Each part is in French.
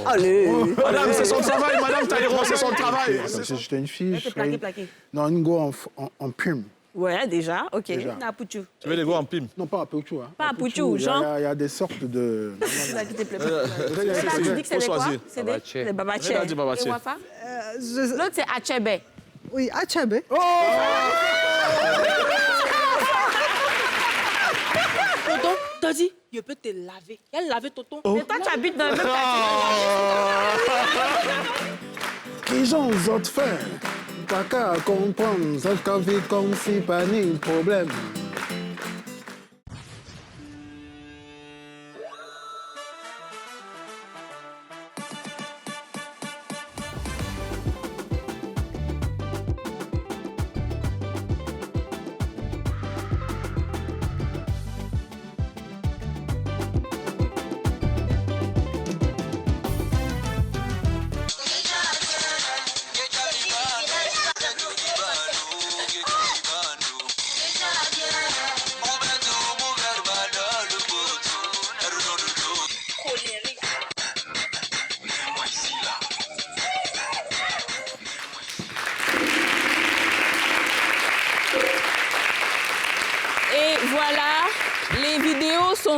Allez. Madame, c'est son travail, Madame Taïro, c'est son travail. Si j'étais une fille, je serais... Plaqué. Non, une go en plume. Ouais, déjà, ok. Déjà. Napuchu. Tu veux les go en pime? Non, pas à Pouchou. Hein. Pas à Pouchou, genre. Il y a des sortes de... Tu vas quitter tu dis que c'est des quoi? C'est des babaché. Regarde, babaché. Et Wafa? L'autre, c'est Achebe. Oui, Achebe. Tonton, t'as dit, je peux te laver. Elle laver tonton. Mais toi, tu habites dans le même quartier. Qui ont les autres faire? Pas qu'à comprendre, ça qu'à vivre comme si pas ni problème.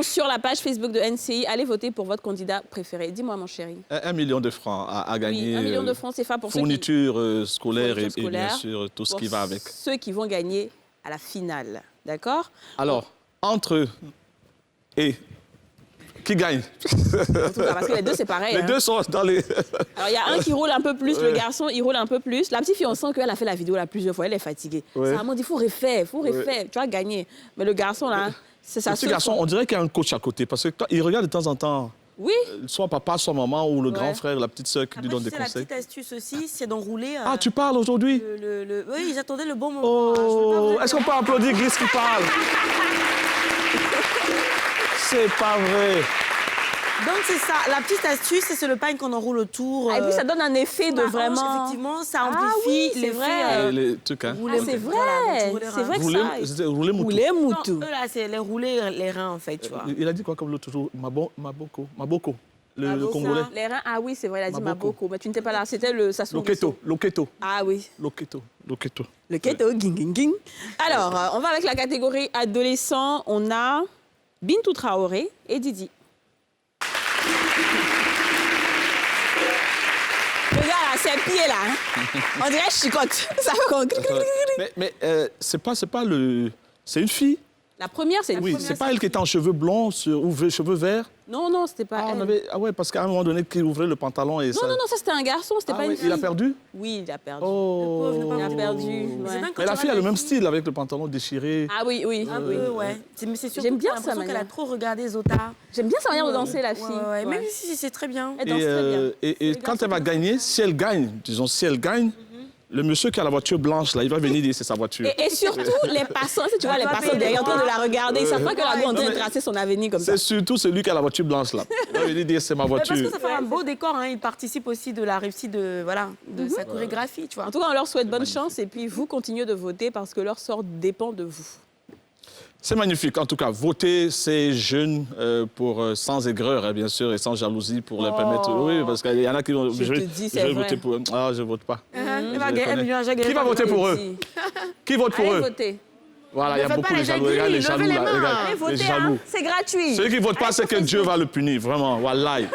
Sur la page Facebook de NCI, allez voter pour votre candidat préféré. Dis-moi, mon chéri. 1 million de francs à gagner. Oui, 1 million de francs CFA pour fourniture scolaire et bien sûr tout ce qui va avec. Ceux qui vont gagner à la finale. D'accord? Alors, entre eux et qui gagne? En tout cas, parce que les deux, c'est pareil. Les deux sont dans les... Alors, il y a un qui roule un peu plus, le garçon, il roule un peu plus. La petite fille, on sent qu'elle a fait la vidéo là plusieurs fois, elle est fatiguée. Ça vraiment dit, il faut refaire, tu vas gagner. Mais le garçon, là, c'est ça. Le petit garçon, on dirait qu'il y a un coach à côté, parce qu'il regarde de temps en temps. Oui. Soit papa, soit maman, ou le grand frère, la petite sœur qui lui donne des conseils. La petite astuce aussi, c'est d'enrouler... Ah, tu parles aujourd'hui? Oui, j'attendais le bon moment. Oh, est-ce qu'on peut applaudir Gris qui parle? C'est pas vrai. Donc c'est ça, la petite astuce, c'est le pain qu'on enroule autour. Et puis ça donne un effet de vraiment... Effectivement, ça amplifie l'effet. Les trucs, hein. C'est vrai, c'est vrai que ça... Rouler moutou. Rouler moutou. Eux là, c'est les rouler les reins en fait, tu vois. Il a dit quoi comme l'autre jour? Maboko. Le Congolais. Les reins, ah oui, c'est vrai, il a dit Maboko. Mais tu n'étais pas là, c'était le... Loketo. Ah oui. Loketo. Le keto, ging. Alors, on va avec la catégorie adolescent. On a Bintou Traoré et Didi. Regarde, ses pieds là, hein. On dirait chicotte. Ça fait comme... Mais c'est pas le... C'est une fille. La première, c'est une Oui, c'est pas elle qui était en cheveux blonds ou cheveux verts. Non, c'était pas elle. Ah ouais, parce qu'à un moment donné, qu'il ouvrait le pantalon et ça... Non, ça c'était un garçon, c'était pas une fille. Il a perdu? Oui, il a perdu. Oh. Il a perdu, ouais. Mais la fille a le même style avec le pantalon déchiré. Ah oui. Un peu, ouais. Mais c'est surtout j'aime bien ça qu'elle a trop regardé Zota. J'aime bien sa manière de danser, la fille. Ouais. Même si c'est très bien. Elle danse très bien. Et quand elle va gagner, si elle gagne, le monsieur qui a la voiture blanche, là, il va venir dire c'est sa voiture. Et surtout, les passants, si tu vois les passants derrière en train de la regarder, ils ne savent pas que la go en train de tracer son avenir comme ça. C'est surtout celui qui a la voiture blanche, là. Il va venir dire c'est ma voiture. Parce que ça fait un beau décor, hein. Il participe aussi de la réussite de sa chorégraphie, tu vois. En tout cas, on leur souhaite bonne chance et puis vous continuez de voter parce que leur sort dépend de vous. C'est magnifique. En tout cas, voter ces jeunes sans aigreur, hein, bien sûr, et sans jalousie pour les permettre... Oui, parce qu'il y en a qui vont... Je vais voter pour eux. Ah, je ne vote pas. Qui va voter pour eux? Qui vote pour eux? Voter. Voilà, il y a beaucoup de jaloux. Regarde les jaloux, là. Regarde, les jaloux. C'est gratuit. Celui qui ne vote pas, c'est que Dieu va le punir, vraiment. Wallahi.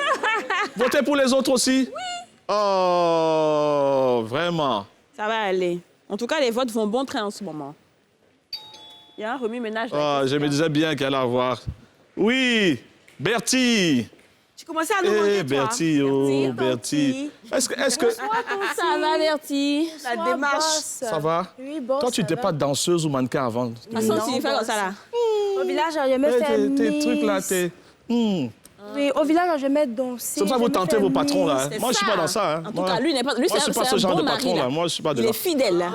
Votez pour les autres aussi? Oui. Oh, vraiment. Ça va aller. En tout cas, les votes vont bon train en ce moment. Il y a un remue-ménage. Je me disais bien qu'elle allait avoir. Oui, Bertie. Tu commençais à nous demander, Bertie, oh, Bertie. Est-ce que... Ça va, Bertie? La démarche. Ça va? Oui, bon, toi, tu n'étais pas danseuse ou mannequin avant? De toute façon, tu fais comme ça, là. Au village, je me fais tes trucs, là, Oui, au village, je vais danser. C'est pour ça que vous tentez vos patrons, là. Moi, je ne suis pas dans ça. Hein. En tout cas, lui, n'est pas... Lui, moi, je ne suis pas ce genre de patron, là. Moi, je suis pas de là. Il est fidèle, là.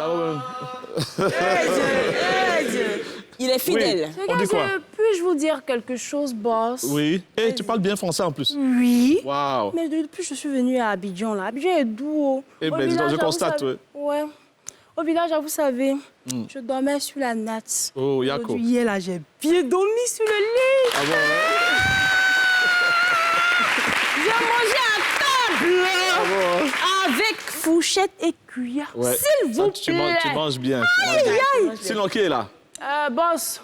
Il est fidèle. Oui. On dit quoi? Puis-je vous dire quelque chose, boss? Oui. Et tu parles bien français en plus. Oui. Waouh. Mais depuis que je suis venue à Abidjan, là, Abidjan est doux. Eh bien, je constate, oui. Ouais. Au village, vous savez, je dormais sur la natte. Oh, Yako. Hier, là, j'ai bien dormi sur le lit. Ah bon, Je mangeais à table avec fourchette et cuillère. Ouais. S'il vous plaît. Tu manges bien. Sinon, qui est là? Boss,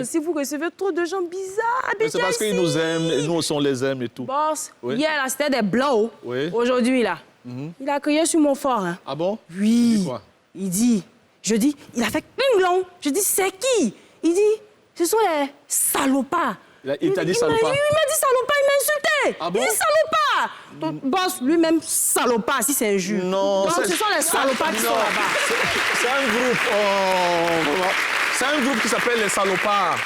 si vous recevez trop de gens bizarres, C'est parce qu'ils nous aiment, et nous aussi on les aime et tout. Boss, Oui. hier, là, c'était des blancs. Oui. Aujourd'hui, là, il a crié sur mon fort. Hein. Ah bon? Oui. Dis quoi? Il dit, il a fait un blanc. Je dis, c'est qui? Il dit, ce sont les salopards. Il t'a dit salopard? Oui, il m'a dit salopard, il m'a insulté. Ah bon? Il dit salopard. Donc, boss, lui-même, salopard, si c'est un jus. Non, donc, ce sont les salopards qui sont là-bas. C'est un groupe. Oh, c'est un groupe qui s'appelle les salopards.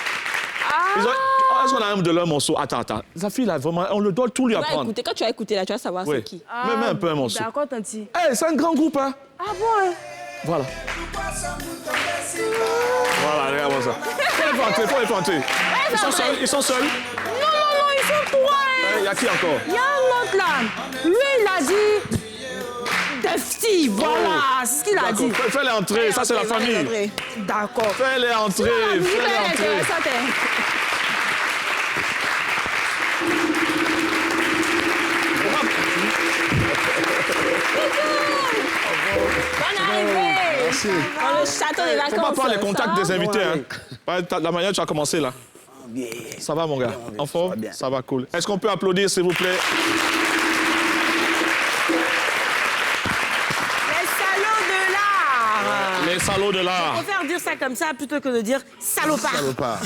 Est-ce qu'on a un de leurs morceaux? Attends. Sa fille, là, vraiment, on le doit tout lui apprendre. Écoutez, quand tu vas écouter, là, tu vas savoir Oui. c'est qui. Même un peu un morceau. D'accord, tanti. C'est un grand groupe, hein? Ah bon, hein? Voilà. Voilà, regarde-moi ça. Faut les entrer. Ils sont seuls? Non, ils sont trois. Il y a qui encore? Il y a un autre là. Lui, il a dit Defty, voilà, c'est ce qu'il a dit. Fais-les entrer, ça c'est la famille. D'accord. Fais-les entrer, fais-les entrer. Bonne arrivée. Merci. Dans le château des vacances. Faut pas prendre les contacts des invités, Ouais. hein. La manière dont tu as commencé là. Bien. Ça va, mon gars? En forme? bien. Ça va, cool. Est-ce qu'on peut applaudir, s'il vous plaît? Les salauds de l'art. Les salauds de Je l'art. préfère dire ça comme ça plutôt que de dire salopard. Salopard.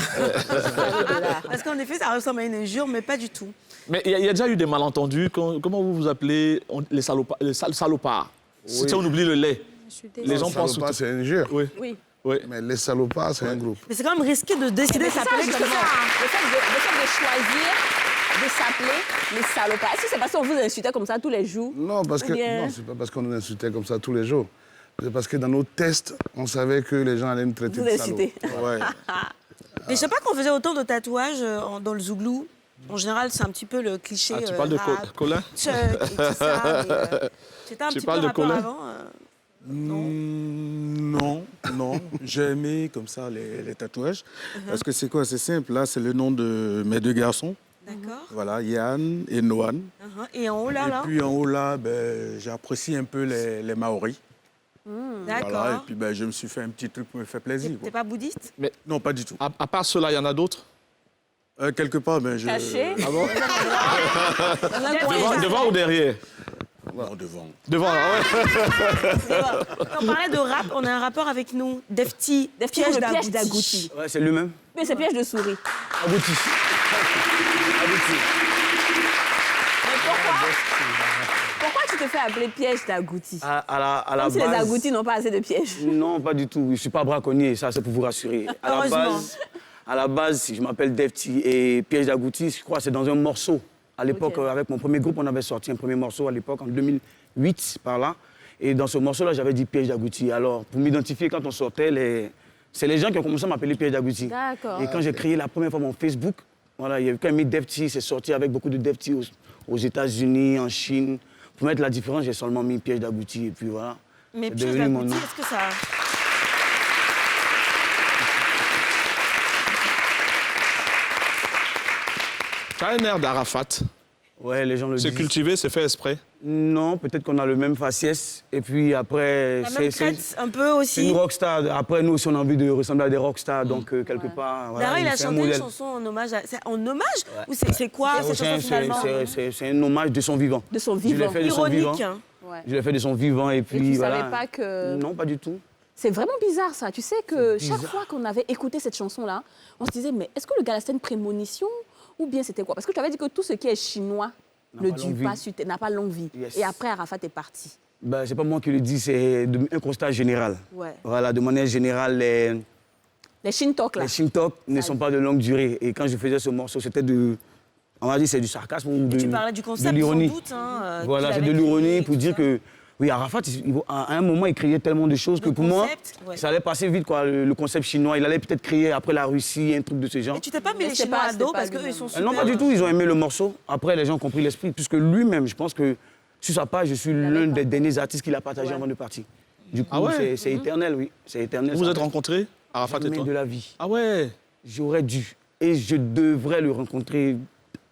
Parce qu'en effet, ça ressemble à une injure, mais pas du tout. Mais il y a déjà eu des malentendus. Comment vous vous appelez les salopards? Si on oublie le lait. Les gens pensent... Salopard, c'est une injure. Oui. Mais les salopards, c'est un groupe. Mais c'est quand même risqué de décider de s'appeler Justement, comme ça. le fait de choisir de s'appeler les salopards. Est-ce que c'est parce qu'on vous insultait comme ça tous les jours? Non, parce que bien- non, c'est pas parce qu'on nous insultait comme ça tous les jours. C'est parce que dans nos tests, on savait que les gens allaient nous traiter Vous de salauds. insulter. Ouais. Mais je sais pas qu'on faisait autant de tatouages dans le zouglou. En général, c'est un petit peu le cliché. Ah, tu parles de rap, Colin? Chuck et tout ça. J'étais un Tu petit peu parles de rappeur Colin? avant. Non. J'ai aimé comme ça les tatouages. Parce que c'est quoi? C'est simple. Là, c'est le nom de mes deux garçons. D'accord. Voilà, Yann et Noan. Et en haut, là, Et là. puis en haut, là, j'apprécie un peu les Maoris. D'accord. Voilà, et puis je me suis fait un petit truc pour me faire plaisir. T'es pas bouddhiste? Non, pas du tout. À part ceux-là, il y en a d'autres? Quelque part, je... Caché? Ah bon? Ouais. Devant ou derrière? Non, devant. Devant, ouais. On parlait de rap, on a un rappeur avec nous, Defty, Defty, le piège d'Agouti. Ouais, c'est lui-même. Mais c'est piège de souris. Agouti. Pourquoi tu te fais appeler piège d'Agouti? À la Comme si les base... agoutis n'ont pas assez de pièges. Non, pas du tout. Je ne suis pas braconnier, ça, c'est pour vous rassurer. Heureusement. À la base, si je m'appelle Defty et Piège d'Agouti, je crois que c'est dans un morceau. À l'époque, Ok. avec mon premier groupe, on avait sorti un premier morceau à l'époque, en 2008, par là. Et dans ce morceau-là, j'avais dit Piège d'Agouti. Alors, pour m'identifier, quand on sortait, c'est les gens qui ont commencé à m'appeler Piège d'Agouti. D'accord. Et quand j'ai créé la première fois mon Facebook, voilà, il y a eu quand même mis Defty, c'est sorti avec beaucoup de Defty aux États-Unis, en Chine. Pour mettre la différence, j'ai seulement mis Piège d'Agouti. Et puis voilà. Mais C'est piège devenu mon d'Agouti, nom. est-ce que ça... Tu as un air d'Arafat. Ouais, les gens le C'est disent. cultivé, c'est fait exprès. Non, peut-être qu'on a le même faciès. Et puis après, La même crête, un peu c'est aussi. une rockstar. Après, nous aussi, on a envie de ressembler à des rockstars. Donc, quelque part. Voilà, D'ailleurs, il a c'est un chanté une modèle. chanson en hommage à... C'est en hommage? Ou c'est quoi, cette C'est chanson, finalement? c'est un hommage de son vivant. De son Je l'ai vivant. fait de son vivant. Ironique, hein. Ouais. Je l'ai fait de son vivant. Et puis, Et tu voilà. savais pas que... Non, pas du tout. C'est vraiment bizarre, ça. Tu sais que chaque fois qu'on avait écouté cette chanson-là, on se disait, mais est-ce que le gars, c'était une prémonition ou bien c'était quoi? Parce que tu avais dit que tout ce qui est chinois ne pas dure longue pas, vie. n'a pas longue vie. Yes. Et après, Arafat est parti. Ben, c'est pas moi qui le dis, c'est un constat général. Ouais. Voilà, de manière générale, les Les Shintok, là. Shintok ne sont pas de longue durée. Et quand je faisais ce morceau, c'était de... On va dire c'est du sarcasme ou de Tu parlais du concept, de l'ironie. sans doute. Hein, Voilà, qu'il c'est de avait l'ironie créé, pour tout dire ça. que... Oui, Arafat, à un moment, il créait tellement de choses que pour moi, concept, ouais. ça allait passer vite, quoi. Le concept chinois, il allait peut-être créer après la Russie un truc de ce genre. Et tu t'es pas mis Mais les c'était Chinois pas- à dos c'était parce pas qu'eux, ils sont super... Non, pas du tout, ils ont aimé le morceau. Après, les gens ont compris l'esprit. Puisque lui-même, je pense que sur sa page, je suis l'un des derniers artistes qu'il a partagé avant de partir. Du coup, Ah ouais? c'est éternel, oui. C'est éternel. Vous ça. êtes rencontrés, Arafat et Jamais toi? de la vie. Ah ouais. J'aurais dû. Et je devrais le rencontrer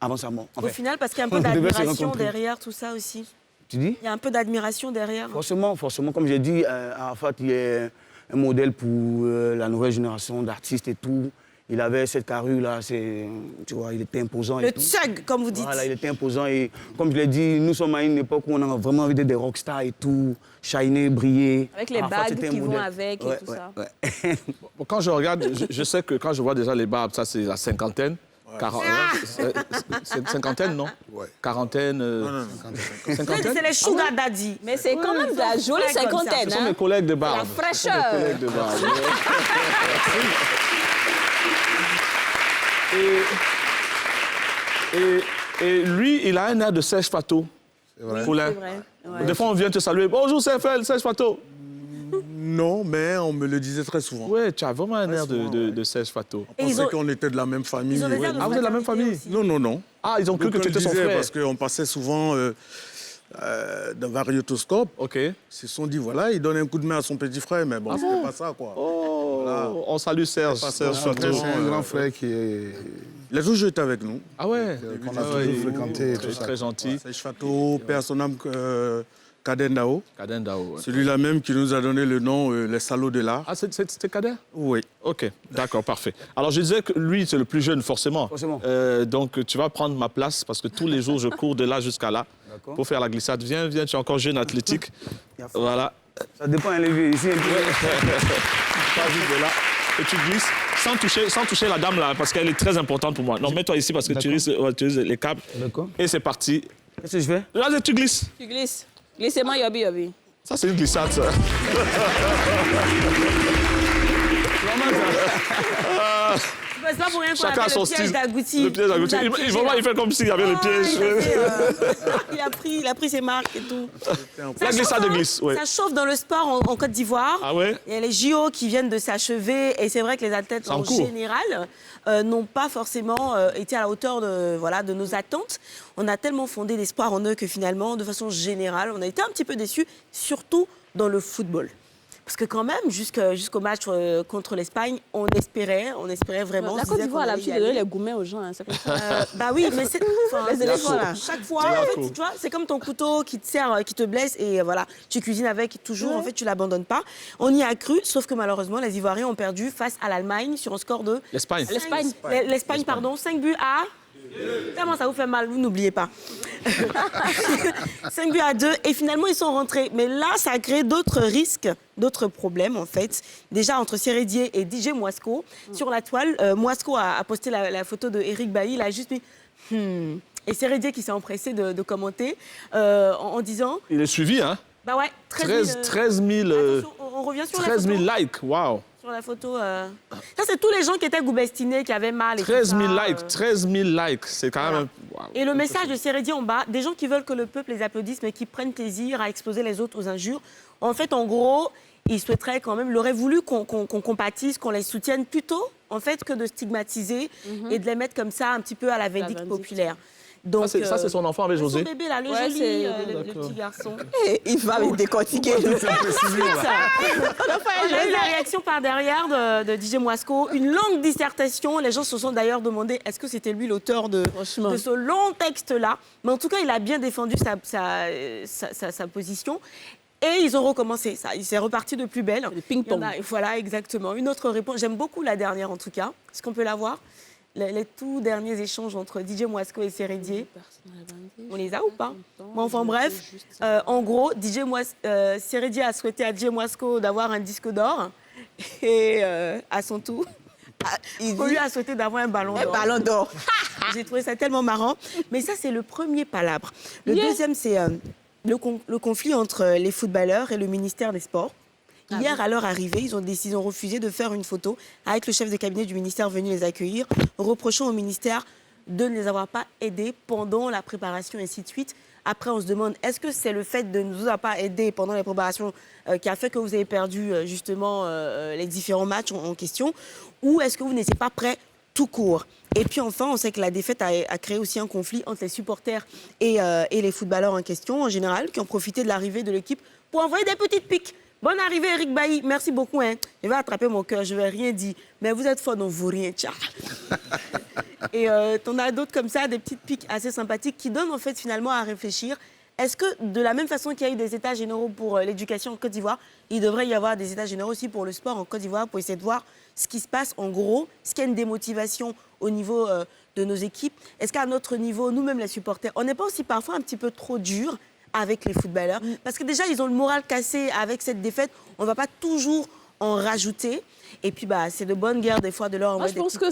avant sa mort. Au final, parce qu'il y a un peu on devait se d'admiration rencontrer. derrière tout ça aussi. Tu dis? Il y a un peu d'admiration derrière. Forcément, comme j'ai dit, Arafat, il est un modèle pour la nouvelle génération d'artistes et tout. Il avait cette carrure-là, tu vois, il était imposant. Le et tout. tsug, comme vous dites. Voilà, il était imposant. Et comme je l'ai dit, nous sommes à une époque où on a vraiment envie d'être des rockstars et tout, shiner, briller. Avec les Arafat, bagues c'était un qui vont modèle. avec et tout ça. Ouais. Bon, quand je regarde, je sais que quand je vois déjà les barbes, ça c'est la cinquantaine. Cinquantaine, non? Ouais. Quarantaine. Non. Cinquantaine. C'est les sugar daddy. Mais c'est quand même de la jolie comme ça. cinquantaine. Ce sont Hein? mes collègues de barbe. La fraîcheur. Ce sont mes collègues de barbe. Et lui, il a un air de Serge Fato. C'est vrai. Poulain. C'est vrai. Ouais. Des fois, on vient te saluer. Bonjour, Serge Fato. Non, mais on me le disait très souvent. Ouais, tu as vraiment un air souvent, de Serge Fato. On Et ils pensait ont- qu'on était de la même famille. Ils ont des Ouais. airs de Ah, vous êtes de la même famille? fraternité aussi. Non. Ah, ils ont cru Donc, que tu on étais le son disait frère. parce qu'on passait souvent dans Variotoscope. OK. Ils se sont dit, voilà, il donne un coup de main à son petit frère, mais bon, c'était pas ça, quoi. Oh, Voilà. on salue Serge Pasteur Fato. C'est un grand frère qui est... Il a toujours été avec nous. Ah ouais? qu'on a toujours fréquenté et tout ça. Très gentil. Serge Fato, père son âme, Kaden Dao. Kaden Dao. Ouais. Celui-là même qui nous a donné le nom Les Salauds de l'Art. Ah, c'était Kader? Oui. OK, d'accord, parfait. Alors, je disais que lui, c'est le plus jeune, forcément. Forcément. Donc, tu vas prendre ma place parce que tous les jours, je cours de là jusqu'à là D'accord. pour faire la glissade. Viens, tu es encore jeune, athlétique. Voilà. Ça dépend, hein, les vieux. Ici, un peu. Pas vite de là. Et tu glisses sans toucher la dame là, parce qu'elle est très importante pour moi. Non, mets-toi ici parce que tu risques les câbles. D'accord. Et c'est parti. Qu'est-ce que je fais? Là, tu glisses. Tu glisses. Glissez-moi, yobi. Ça, c'est une glissade, ça. C'est pas pour rien qu'on Chacun a appelle son le piège style. d'Agouti. Le piège d'Agouti. Il fait comme s'il y avait le piège. Il a pris ses marques et tout. La glissade de glisse, ouais. Ça chauffe dans le sport en Côte d'Ivoire. Ah ouais? Il y a les JO qui viennent de s'achever et c'est vrai que les athlètes C'est en en cours. général n'ont pas forcément été à la hauteur de nos attentes. On a tellement fondé l'espoir en eux que finalement, de façon générale, on a été un petit peu déçus, surtout dans le football. Parce que quand même, jusqu'au match contre l'Espagne, on espérait vraiment. La on se Côte disait d'Ivoire, qu'on a allait y l'habitude de donner aller. les gourmets aux gens. Hein, c'est comme ça. Bah oui, mais c'est Les éléphants, là. chaque fois, en fait, tu vois, c'est comme ton couteau qui te sert, qui te blesse et voilà, tu cuisines avec toujours, en fait, tu l'abandonnes pas. On y a cru, sauf que malheureusement, les Ivoiriens ont perdu face à l'Allemagne sur un score de L'Espagne. L'Espagne, pardon, 5 buts à... Comment ça vous fait mal, vous n'oubliez pas. 5 buts à 2 et finalement ils sont rentrés. Mais là, ça a créé d'autres risques, d'autres problèmes en fait. Déjà entre Sérédier et DJ Moisco. Sur la toile, Moisco a posté la photo de Eric Bailly, il a juste mis... Et Sérédier qui s'est empressé de commenter en disant... Il est suivi, hein? Bah ouais, 13 000... Attention, on revient sur 13 la 000 photo. likes, waouh! Sur la photo... Ça, c'est tous les gens qui étaient goubestinés, qui avaient mal et 13 000 tout ça, likes, 13 000 likes, c'est quand même... Waouh. Et le message de Sérédier en bas, des gens qui veulent que le peuple les applaudisse, mais qui prennent plaisir à exposer les autres aux injures. En fait, en gros, il souhaiterait quand même, il aurait voulu qu'on compatisse, qu'on les soutienne plutôt, en fait, que de stigmatiser et de les mettre comme ça un petit peu à la vindicte populaire. Donc, Ça, c'est son enfant avec José? son bébé, là, le Ouais, joli, c'est- le petit garçon. Il va me décortiquer. On a eu la réaction par derrière de DJ Moisco, une longue dissertation. Les gens se sont d'ailleurs demandé est-ce que c'était lui l'auteur de ce long texte-là. Mais en tout cas, il a bien défendu sa position. Et ils ont recommencé ça. Il s'est reparti de plus belle. Le ping-pong. Il y en a- Voilà, exactement. Une autre réponse. J'aime beaucoup la dernière, en tout cas. Est-ce qu'on peut la voir les tout derniers échanges entre DJ Moisco et Sérédier. On les a ou pas? Bon, enfin bref, en gros, Sérédier a souhaité à DJ Moisco d'avoir un disque d'or et à son tour, lui a souhaité d'avoir un ballon d'or. Un ballon d'or. J'ai trouvé ça tellement marrant. Mais ça, c'est le premier palabre. Le deuxième, c'est le conflit entre les footballeurs et le ministère des Sports. Hier, à leur arrivée, ils ont refusé de faire une photo avec le chef de cabinet du ministère venu les accueillir, reprochant au ministère de ne les avoir pas aidés pendant la préparation, et ainsi de suite. Après, on se demande, est-ce que c'est le fait de ne vous avoir pas aidés pendant les préparations qui a fait que vous avez perdu justement les différents matchs en question, ou est-ce que vous n'étiez pas prêts tout court? Et puis enfin, on sait que la défaite a créé aussi un conflit entre les supporters et les footballeurs en question, en général, qui ont profité de l'arrivée de l'équipe pour envoyer des petites piques. Bonne arrivée, Eric Bailly. Merci beaucoup. Hein. Je vais attraper mon cœur, je ne vais rien dire. Mais vous êtes fort, donc vous rien. Tcha. Et t'en as d'autres comme ça, des petites piques assez sympathiques qui donnent en fait finalement à réfléchir. Est-ce que de la même façon qu'il y a eu des états généraux pour l'éducation en Côte d'Ivoire, il devrait y avoir des états généraux aussi pour le sport en Côte d'Ivoire pour essayer de voir ce qui se passe en gros, est-ce qu'il y a une démotivation au niveau de nos équipes? Est-ce qu'à notre niveau, nous-mêmes les supporters, on n'est pas aussi parfois un petit peu trop dur avec les footballeurs? Parce que déjà, ils ont le moral cassé avec cette défaite. On ne va pas toujours en rajouter. Et puis, c'est de bonne guerre, des fois, de leur envoyer. Moi, je pense que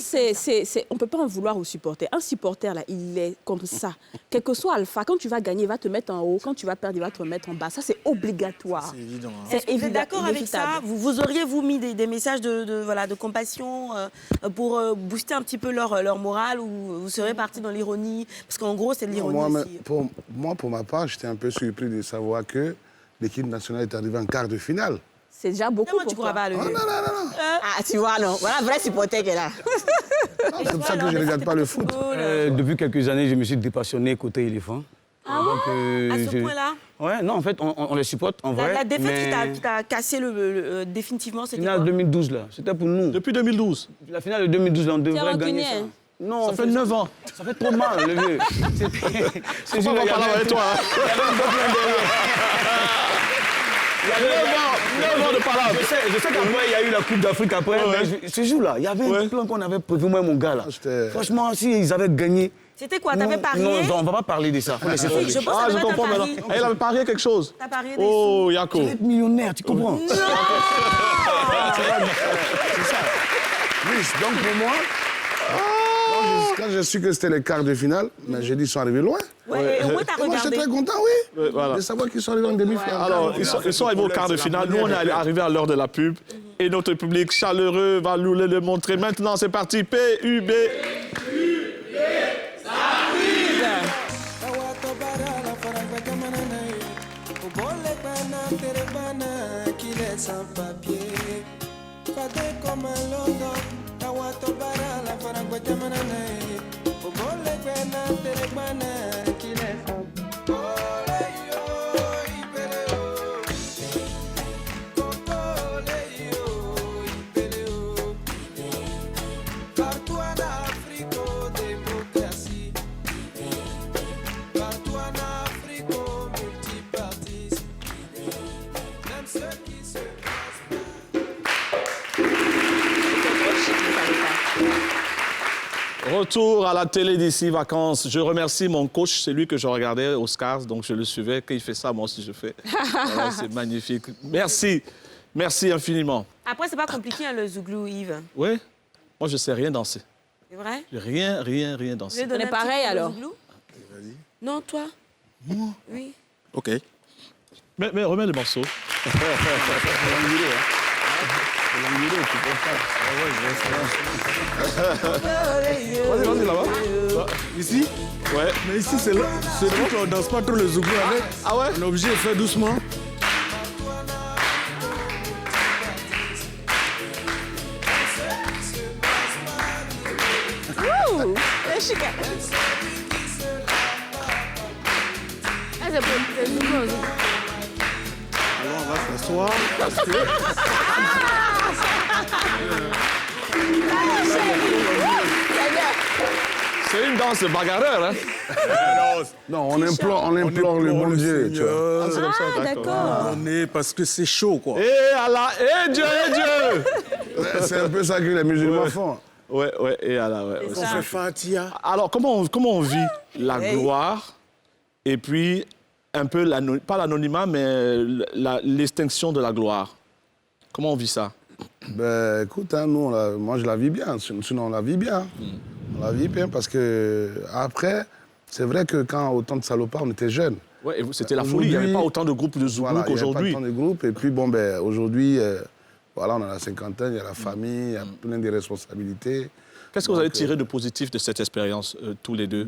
on ne peut pas en vouloir aux supporters. Un supporter, là, il est comme ça. Quel que soit Alpha, quand tu vas gagner, il va te mettre en haut. Quand tu vas perdre, il va te remettre en bas. Ça, c'est obligatoire. C'est évident. Hein. C'est évident. Vous êtes d'accord avec ça? Vous auriez-vous mis des messages de compassion pour booster un petit peu leur morale, ou vous serez parti dans l'ironie? Parce qu'en gros, c'est de l'ironie aussi. Pour ma part, j'étais un peu surpris de savoir que l'équipe nationale est arrivée en quart de finale. C'est déjà beaucoup Comment pour tu crois pas le... Non. Ah, tu vois, non. Voilà, vrai supporter qui est là. C'est pour ça que je ne regarde pas le foot. Depuis quelques années, je me suis dépassionné côté éléphant. Ah ouais? À ce point-là? Ouais, non, en fait, on les supporte en vrai. La défaite mais... qui t'a cassé définitivement, c'était La finale quoi? 2012, là, c'était pour nous. Depuis 2012. La finale de 2012, là, on devrait gagner ça. Non, Ça fait 9 ans. Ça fait trop mal, le vieux. C'est On va parler avec toi. Il y avait 9 ans de parole. Je sais qu'après, il y a eu la Coupe d'Afrique après. Mais ce jour-là, il y avait un plan qu'on avait prévu, moi et mon gars. Là. Franchement, s'ils avaient gagné... C'était quoi? T'avais parié? Non, on ne va pas parler de ça. Faut laisser tomber. Je pense que Je comprends maintenant. Il avait parié quelque chose. T'as parié des Oh, Yako. Tu vas être millionnaire, tu comprends? C'est ça. Oui, donc pour moi, quand j'ai su que c'était les quarts de finale, mais j'ai dit qu'ils sont arrivés loin. Ouais, et au moins, t'as Moi, j'étais regardé. très content, oui, de savoir qu'ils sont arrivés en demi-finale. Alors, ils sont arrivés au quart de finale. Nous, on est arrivés à l'heure de la pub. Et notre public chaleureux va nous le montrer. Maintenant, c'est parti. PUB. Ça arrive. Retour à la télé d'ici vacances. Je remercie mon coach, c'est lui que je regardais au Scars, donc je le suivais. Quand il fait ça, moi aussi je fais. Voilà, c'est magnifique. Merci. Merci infiniment. Après, c'est pas compliqué, hein, le zouglou, Yves. Oui? Moi, je sais rien danser. C'est vrai? Rien danser. On est pareil, alors. Non, toi? Moi? Oui. OK. Mais remets le morceau. Vas-y, là-bas. Ici? Ouais. Mais ici, c'est là. C'est là qu'on ne danse pas trop le zouglou avec. Ah ouais? On est obligé de faire doucement. Alors, on va s'asseoir parce que... C'est une danse de bagarreur, hein? Non, on implore le bon Dieu. Tu vois. Ah, c'est comme ça, d'accord. On est parce que c'est chaud, quoi. Et Allah, et Dieu, C'est un peu ça que les musulmans font. Ouais, et Allah, ouais. On fait Fatia. Alors, comment on vit la gloire et puis un peu, pas l'anonymat, mais l'extinction de la gloire? Comment on vit ça? Ben, écoute, hein, nous, moi, je la vis bien. Sinon, on la vit bien. On la vit bien parce que, après, c'est vrai que quand autant de salopards, on était jeunes. Ouais, c'était la folie. Il n'y avait pas autant de groupes de Zouglou qu'aujourd'hui. Il n'y avait pas autant de groupes. Et puis, bon, ben, aujourd'hui, voilà, on a la cinquantaine, il y a la famille, il y a plein de responsabilités. Qu'est-ce que vous avez tiré de positif de cette expérience, tous les deux?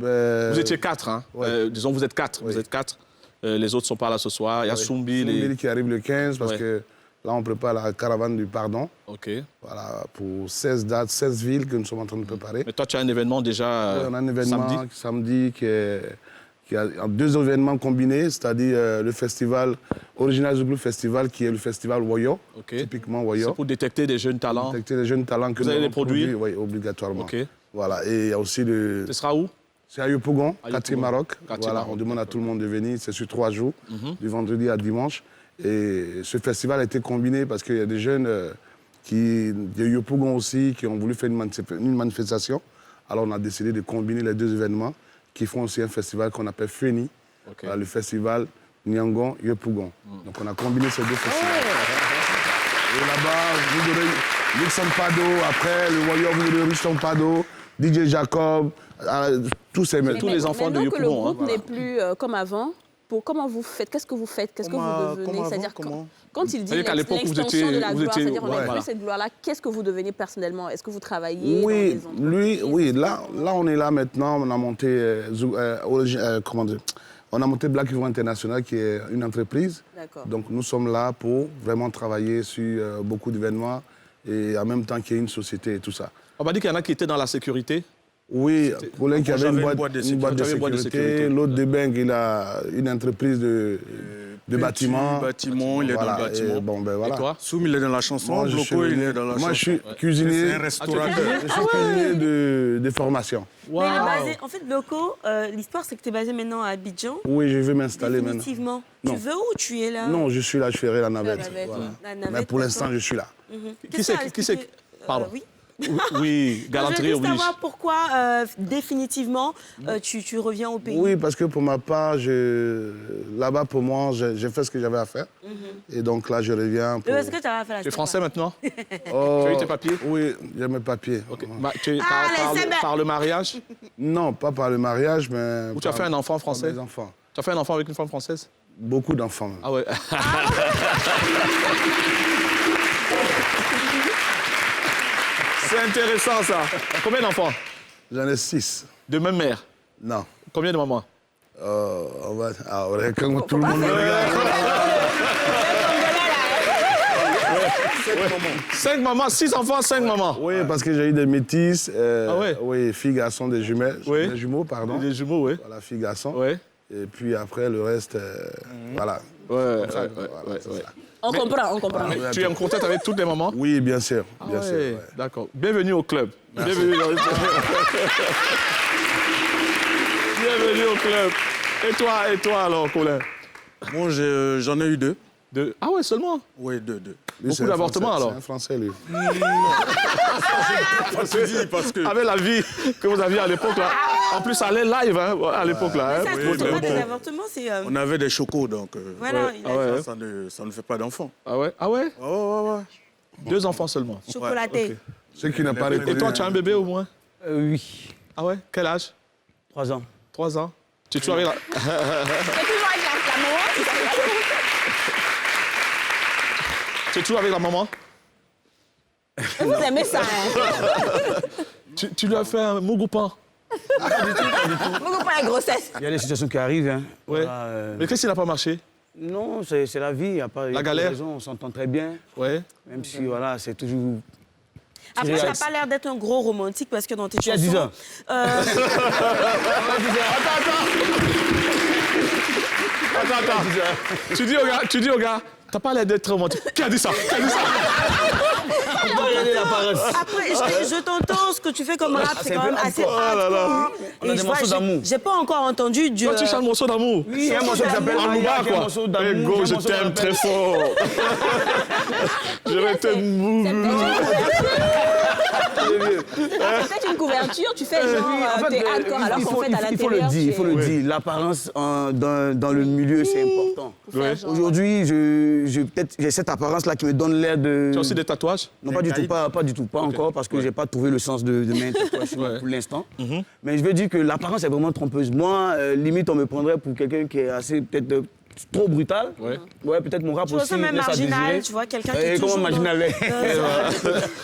Vous étiez 4, hein? Ouais. Disons, vous êtes 4. Oui. Vous êtes 4. Les autres sont pas là ce soir. Il y a Soumbil. Qui arrive le 15 parce que là, on prépare la caravane du pardon. OK. Voilà, pour 16 dates, 16 villes que nous sommes en train de préparer. Mais toi, tu as un événement déjà on a un événement samedi qui qui a deux événements combinés, c'est-à-dire le festival Original Zouglou Festival, qui est le festival Woyo, typiquement Woyo. C'est pour détecter des jeunes talents. Détecter des jeunes talents que vous allez les produire. Oui, obligatoirement. Voilà, et il y a aussi le... Ce sera où? C'est à Yopougon, quartier Maroc. Voilà, on demande à tout le monde de venir. C'est sur 3 jours, du vendredi à dimanche. Et ce festival a été combiné parce qu'il y a des jeunes de Yopougon aussi qui ont voulu faire une manifestation. Alors on a décidé de combiner les deux événements qui font aussi un festival qu'on appelle FENI, le festival Nyangon Yopougon. Donc on a combiné ces deux festivals. Et là-bas, vous aurez Nixon Pado, après le Woyo, vous aurez Ruston Pado, DJ Jacob, tous les enfants de Yopougon. Maintenant que le groupe n'est plus comme avant, comment vous faites? Qu'est-ce que vous faites? Qu'est-ce que vous devenez? C'est-à-dire quand il dit l'extension de la gloire, c'est-à-dire on n'a plus cette gloire-là, qu'est-ce que vous devenez personnellement? Est-ce que vous travaillez dans des entreprises? Oui, là on est là maintenant, on a monté, on a monté Black Ivoire International qui est une entreprise. Donc nous sommes là pour vraiment travailler sur beaucoup d'événements et en même temps qu'il y ait une société et tout ça. On m'a dit qu'il y en a qui étaient dans la sécurité. Oui, pour l'un qui avait une boîte de sécurité, l'autre de Beng, il a une entreprise de bâtiment. Il est dans le bâtiment. Et toi? Soum, il est dans la chanson. Bloco, il est dans la chanson. Moi, je suis cuisinier. C'est un restaurateur. Je suis cuisinier de formation. Mais en fait, Bloco, l'histoire, c'est que tu es basé maintenant à Abidjan. Oui, je veux m'installer maintenant. Définitivement. Tu veux ou tu es là? Non, je suis là, je ferai la navette. Mais pour l'instant, je suis là. Qui c'est? Pardon. Oui, galanterie oblige. Je veux savoir pourquoi, définitivement, tu reviens au pays. Oui, parce que pour ma part, là-bas, pour moi, j'ai fait ce que j'avais à faire. Et donc là, je reviens pour... Est-ce que tu as fait la... Tu es français maintenant? Tu as eu tes papiers? Oui, j'ai mes papiers. Par le mariage? Non, pas par le mariage, mais... Ou tu as fait un enfant français? Des enfants. Tu as fait un enfant avec une femme française? Beaucoup d'enfants. Ah ouais. C'est intéressant, ça. Combien d'enfants? J'en ai 6. De même mère? Non. Combien de mamans? Comme tout le monde me regarde. 5 mamans, 6 enfants, 5 mamans. Oui, parce que j'ai eu des métis. ouais? Oui, filles, garçons, des jumelles. Oui. Des jumeaux, pardon. Des jumeaux, oui. Voilà, filles, garçons. Oui. Et puis après, le reste, voilà. Ouais. On comprend. Mais tu es en contact avec toutes les mamans? Oui, bien sûr. Bien sûr. D'accord. Bienvenue au club. Bienvenue au club. Et toi alors, Colin? Bon, j'en ai eu 2. Ah ouais, seulement? Oui, 2. Beaucoup d'avortements alors? C'est un Français, lui. Parce que... Avec la vie que vous aviez à l'époque, là. En plus, ça allait live à l'époque, là. Ça, mais des avortements, c'est... On avait des chocos, donc... Voilà, ça ne fait pas d'enfants. Ah ouais? Ah ouais? Ouais. 2 enfants seulement. Chocolaté. Okay. Ceux qui n'ont pas reconnu. Et toi, tu as un bébé au moins? Oui. Ah ouais? Quel âge? 3 ans. 3 ans? Tu es toujours avec la... C'est toujours avec la maman? Tu es toujours avec la maman? Vous aimez ça, hein? Tu lui as fait un mougoupan? Mougoupan la grossesse. Il y a des situations qui arrivent. Hein. Ouais. Mais qu'est-ce qui n'a pas marché? Non, c'est la vie. Y a pas, la galère? Raison, on s'entend très bien. Ouais. Même si, voilà, c'est toujours... Après, tu n'as pas l'air d'être un gros romantique parce que dans tes chansons... Tu as 10 ans. Attends. Tu dis au gars, t'as pas l'air d'être romantique. Qui a dit ça? Après, je t'entends, ce que tu fais comme rap, c'est quand même assez hardcore. On a des morceaux d'amour. J'ai pas encore entendu du... Toi, tu chantes un morceau d'amour? Oui, un morceau qui s'appelle Anouba, quoi. Hey, go, je t'aime très fort. Je vais te Peut-être une couverture, tu fais genre t'es hardcore alors qu'en fait à l'intérieur... Il faut le dire, l'apparence dans le milieu, c'est important. Aujourd'hui, j'ai cette apparence-là qui me donne l'air de... Tu as aussi des tatouages? Non, pas du tout, pas encore, parce que j'ai pas trouvé le sens de mes tatouages pour l'instant. Mais je veux dire que l'apparence est vraiment trompeuse. Moi, limite, on me prendrait pour quelqu'un qui est assez peut-être trop brutal. Ouais, peut-être mon rap tu aussi. Tu vois ça même marginal, tu vois, quelqu'un qui est toujours marginal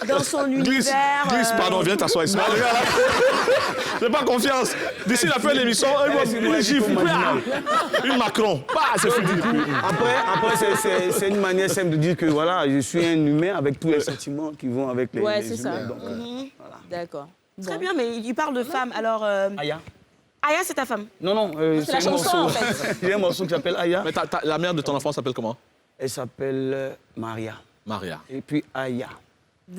dans son univers. Glisse, pardon, viens t'asseoir ici. J'ai pas confiance. D'ici la fin de l'émission, une Macron. C'est fini. Après, c'est une manière simple de dire que voilà, je suis un humain avec tous les sentiments qui vont avec les ouais, c'est ça. Donc, D'accord. Très bien, mais il parle de femmes, alors... Aya. Aya, c'est ta femme? Non, c'est la chanson, en fait. Il y a un morceau qui s'appelle Aya. Mais la mère de ton enfant s'appelle comment? Elle s'appelle Maria. Maria. Et puis Aya.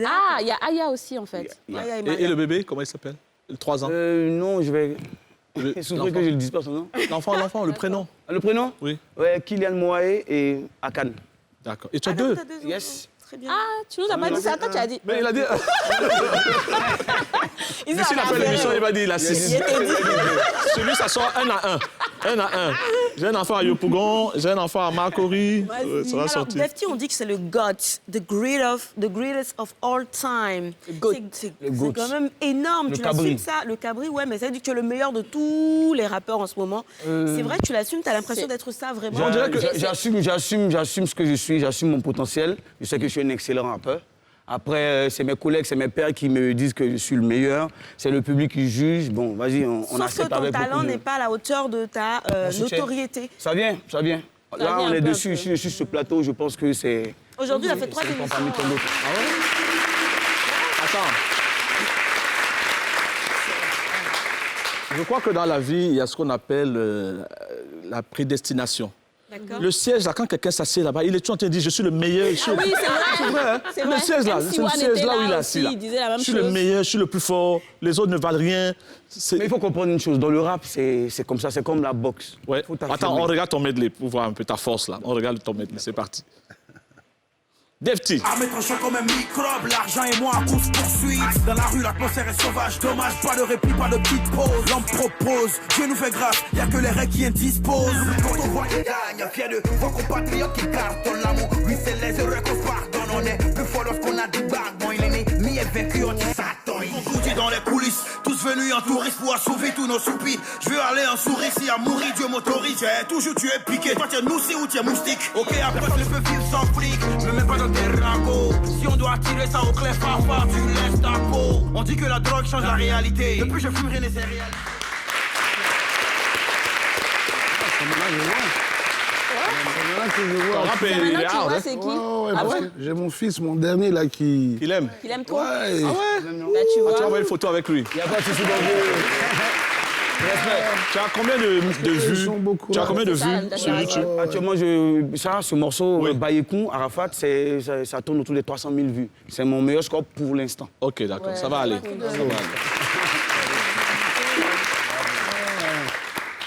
Ah, il y a Aya aussi, en fait. Aya et le bébé, comment il s'appelle? 3 ans. Non, je vais... Il faudrait que je le dise pas son nom. L'enfant, le prénom. Le prénom? Oui. Ouais, Kylian Moaé et Akan. D'accord. Et tu as 2? Yes. Très bien. Ah, tu nous as pas dit ça, toi tu as dit. Mais il a dit... Mais s'il a fait l'émission, il va dire il a 6. Celui, ça sort 1 à 1. 1 à 1. J'ai un enfant à Yopougon, j'ai un enfant à Makori. Ça va sortir. Alors, Defty, on dit que c'est le GOAT, the greatest of all time. C'est quand même énorme. Tu l'assumes ça? Le Cabri, ouais, mais ça veut dire que tu es le meilleur de tous les rappeurs en ce moment. C'est vrai, tu l'assumes, tu as l'impression d'être ça vraiment. J'assume ce que je suis, j'assume mon potentiel. Je sais que je suis un excellent rappeur. Après, c'est mes collègues, c'est mes pairs qui me disent que je suis le meilleur. C'est le public qui juge. Bon, vas-y, on accepte avec. Sauf que ton talent n'est pas à la hauteur de ta notoriété. Ça vient. Là, on est dessus, je suis sur ce plateau, je pense que c'est... Aujourd'hui, il a fait 3 émissions. Ah ouais? Attends. Je crois que dans la vie, il y a ce qu'on appelle la prédestination. Le siège, là, quand quelqu'un s'assied là-bas, il est toujours en train de dire « je suis le meilleur ». Ah oui, c'est vrai. Hein? C'est le siège là, c'est le siège là où il est assis. Là. Il disait la même je suis chose. le meilleur, je suis le plus fort, les autres ne valent rien. Mais il faut comprendre une chose, dans le rap, c'est comme ça, c'est comme la boxe. Ouais. Attends, on regarde ton medley pour voir un peu ta force là. On regarde ton medley, c'est parti. Defty. Armé tranchant comme un microbe, l'argent et moi en course-poursuite. Dans la rue, l'atmosphère est sauvage, dommage, pas de répit, pas de petite pause. L'homme propose, Dieu nous fait grâce, y'a que les règles qui indisposent. Quand on voit qu'il gagne, fier de vos compatriotes qui cartonnent l'amour. Oui, c'est les heureux qu'on pardonne, on est plus fort lorsqu'on a du bague. Bon, il est né, mi est vaincu, on dit Satan. On goûte dans les coulisses, tous venus en touriste pour assouver tous nos soupirs. Je veux aller en souris, si à mourir, Dieu m'autorise. J'ai toujours tué piqué, toi t'es noussi ou t'es moustique. Ok, après je peux vivre sans flic, me mets pas dans tes ragots. Si on doit tirer ça au clair, farfar, tu laisses ta peau. On dit que la drogue change la réalité. Depuis je fume, rien n'est réel. C'est qui? J'ai mon fils, mon dernier là qui... Il aime. Il aime trop? Ouais. Ah ouais? Bah, tu vois. Tu as envoyé une photo avec lui. Il n'y a pas de souci dans Tu as combien de vues? Tu as combien de vues sur YouTube? Actuellement, ce morceau, Bayekoun, Arafat, ça tourne autour des 300 000 vues. C'est mon meilleur score pour l'instant. Ok, d'accord, ça va aller.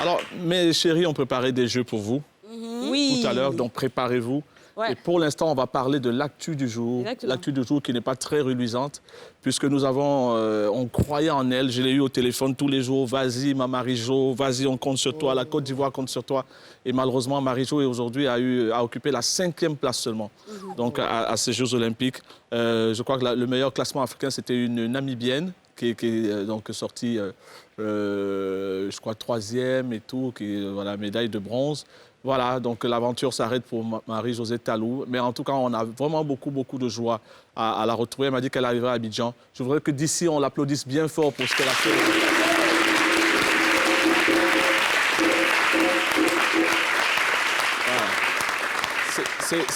Alors, mes chéris ont préparé des jeux pour vous. Oui. Tout à l'heure, donc préparez-vous. Ouais. Et pour l'instant, on va parler de l'actu du jour. L'actu du jour qui n'est pas très reluisante, puisque nous avons, on croyait en elle. Je l'ai eu au téléphone tous les jours. Vas-y, ma Marie-Jo, vas-y, on compte sur toi. La Côte d'Ivoire compte sur toi. Et malheureusement, Marie-Jo aujourd'hui a occupé la 5e place seulement. Donc, à ces Jeux Olympiques. Je crois que le meilleur classement africain, c'était une Namibienne qui est donc sortie, je crois, 3e et tout, voilà, médaille de bronze. Voilà, donc l'aventure s'arrête pour Marie-Josée Talou. Mais en tout cas, on a vraiment beaucoup de joie à la retrouver. Elle m'a dit qu'elle arriverait à Abidjan. Je voudrais que d'ici, on l'applaudisse bien fort pour ce qu'elle a fait.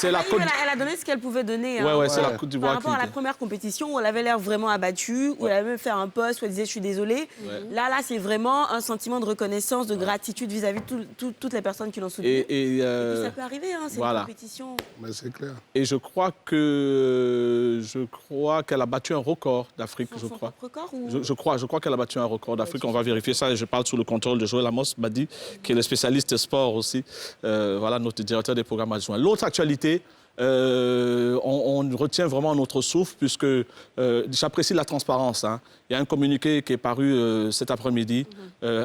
Elle a donné ce qu'elle pouvait donner. Ouais, c'est la Côte d'Ivoire. Par rapport à la première compétition où elle avait l'air vraiment abattue, où elle avait même fait un post où elle disait « je suis désolée ». Là, c'est vraiment un sentiment de reconnaissance, de gratitude vis-à-vis de toutes les personnes qui l'ont soutenue. Et puis ça peut arriver, c'est une compétition. Mais c'est clair. Et je crois qu'elle a battu un record d'Afrique, je crois. Je crois qu'elle a battu un record d'Afrique. On va vérifier ça et je parle sous le contrôle de Joël Amos Badi, qui est le spécialiste sport aussi. Voilà, notre directeur des programmes adjoints. L'autre actualité, on retient vraiment notre souffle puisque j'apprécie la transparence. Hein. Il y a un communiqué qui est paru cet après-midi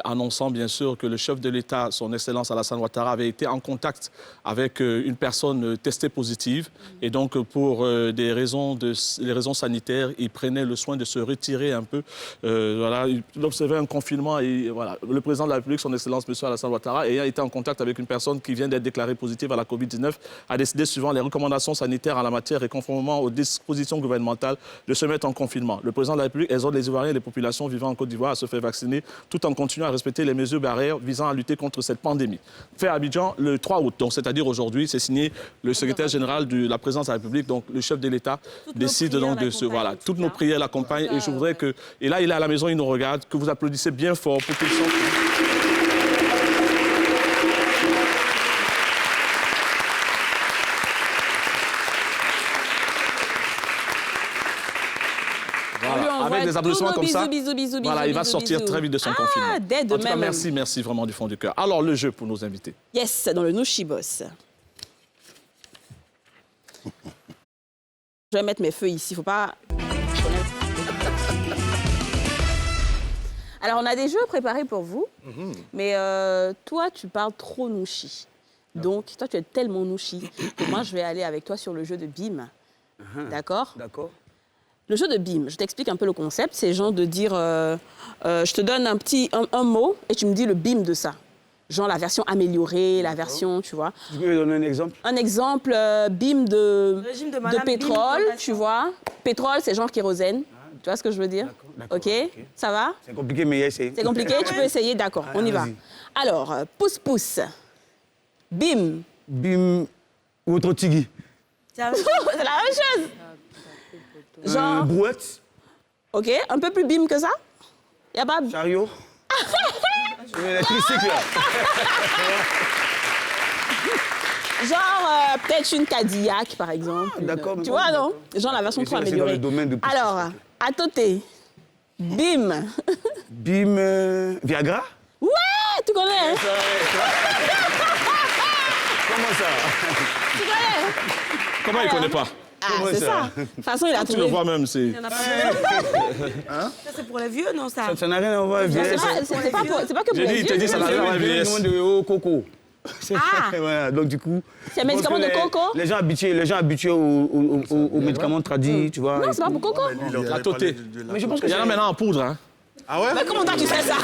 annonçant bien sûr que le chef de l'État, son Excellence Alassane Ouattara, avait été en contact avec une personne testée positive et donc pour les raisons sanitaires, il prenait le soin de se retirer un peu. Voilà, il observait un confinement et voilà, le président de la République, son Excellence M. Alassane Ouattara, ayant été en contact avec une personne qui vient d'être déclarée positive à la COVID-19, a décidé, suivant les recommandations sanitaires en la matière et conformément aux dispositions gouvernementales, de se mettre en confinement. Le président de la République exhorte les Ivoiriens et les populations vivant en Côte d'Ivoire à se faire vacciner tout en continuant à respecter les mesures barrières visant à lutter contre cette pandémie. Fait à Abidjan le 3 août, donc c'est-à-dire aujourd'hui, c'est signé le secrétaire général de la présidence de la République, donc le chef de l'État décide donc de se... Voilà, toutes nos prières l'accompagnent et je voudrais que... Et là, il est à la maison, il nous regarde, que vous applaudissez bien fort pour qu'ils sont... avec des applaudissements comme ça. Bisous, voilà, il va sortir très vite de son confinement. Dès demain. En tout cas, merci vraiment du fond du cœur. Alors, le jeu pour nos invités. Yes, dans le Nushi Boss. Je vais mettre mes feux ici, faut pas... Alors, on a des jeux préparés pour vous, mais toi, tu parles trop Nushi. Donc, toi, tu es tellement Nushi que moi, je vais aller avec toi sur le jeu de BIM. D'accord? D'accord. Le jeu de BIM, je t'explique un peu le concept. C'est genre de dire, je te donne un mot et tu me dis le BIM de ça. Genre la version améliorée, la version, tu vois. Tu peux me donner un exemple? Un exemple, BIM de pétrole, tu vois. Pétrole, c'est genre kérosène. Tu vois ce que je veux dire? D'accord. OK? Ça va? C'est compliqué, mais essaye. C'est compliqué? Tu peux essayer? D'accord, on y va. Alors, pouce-pouce. BIM. BIM ou autre tigui. C'est la même chose. Genre... brouette. OK, un peu plus BIM que ça? Y a pas... Chariot. L'électrique, là. Genre, peut-être une Cadillac, par exemple. D'accord. Tu vois, non? Genre la version trop améliorée. Dans le domaine de... Alors, à Toté, BIM. BIM, Viagra? Ouais, tu connais. Comment ça? Tu connais? Comment il ne connaît pas? Ah, c'est ça. De toute façon, il a trouvé. Tu le vois même, c'est... Ça, c'est pour les vieux, non, ça? Ça n'a rien à voir avec C'est pas que pour les vieux. Il te dit ça n'a rien à voir avec les VS. de coco. Ah. Ouais, donc du coup... C'est un médicament de coco? Les gens habitués aux médicaments tradis, tu vois. Non, c'est pas pour coco. La Toté. Mais je pense Il y en a maintenant en poudre, hein. Ah ouais? Mais comment toi, tu sais ça?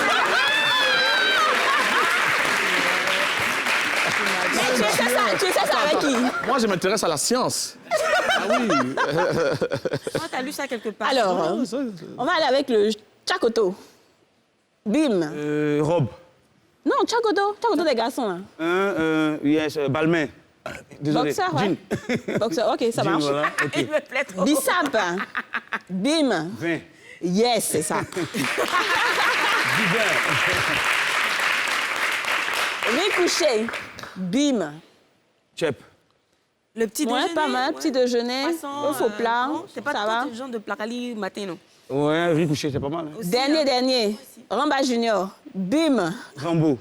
Tu sais ça avec qui? Moi, je m'intéresse à la science. Ah oui. Toi, t'as lu ça quelque part. Alors, on va aller avec le Chakoto. BIM. Robe. Non, Chakoto des garçons, là. Yes, Balmain. Désolé. Boxer, ouais. Boxer, OK, ça marche. Voilà, ok. Il me plaît trop. Bissap. BIM. 20. Yes, c'est ça. Ricouché. BIM. Chep. Le petit déjeuner. Ouais, pas mal. Petit déjeuner. Au faux plat. C'est pas ça va. le genre de placali matin, non? Ouais, ricochet, c'est pas mal. Hein. Dernier. Ramba Junior. BIM. Rambo.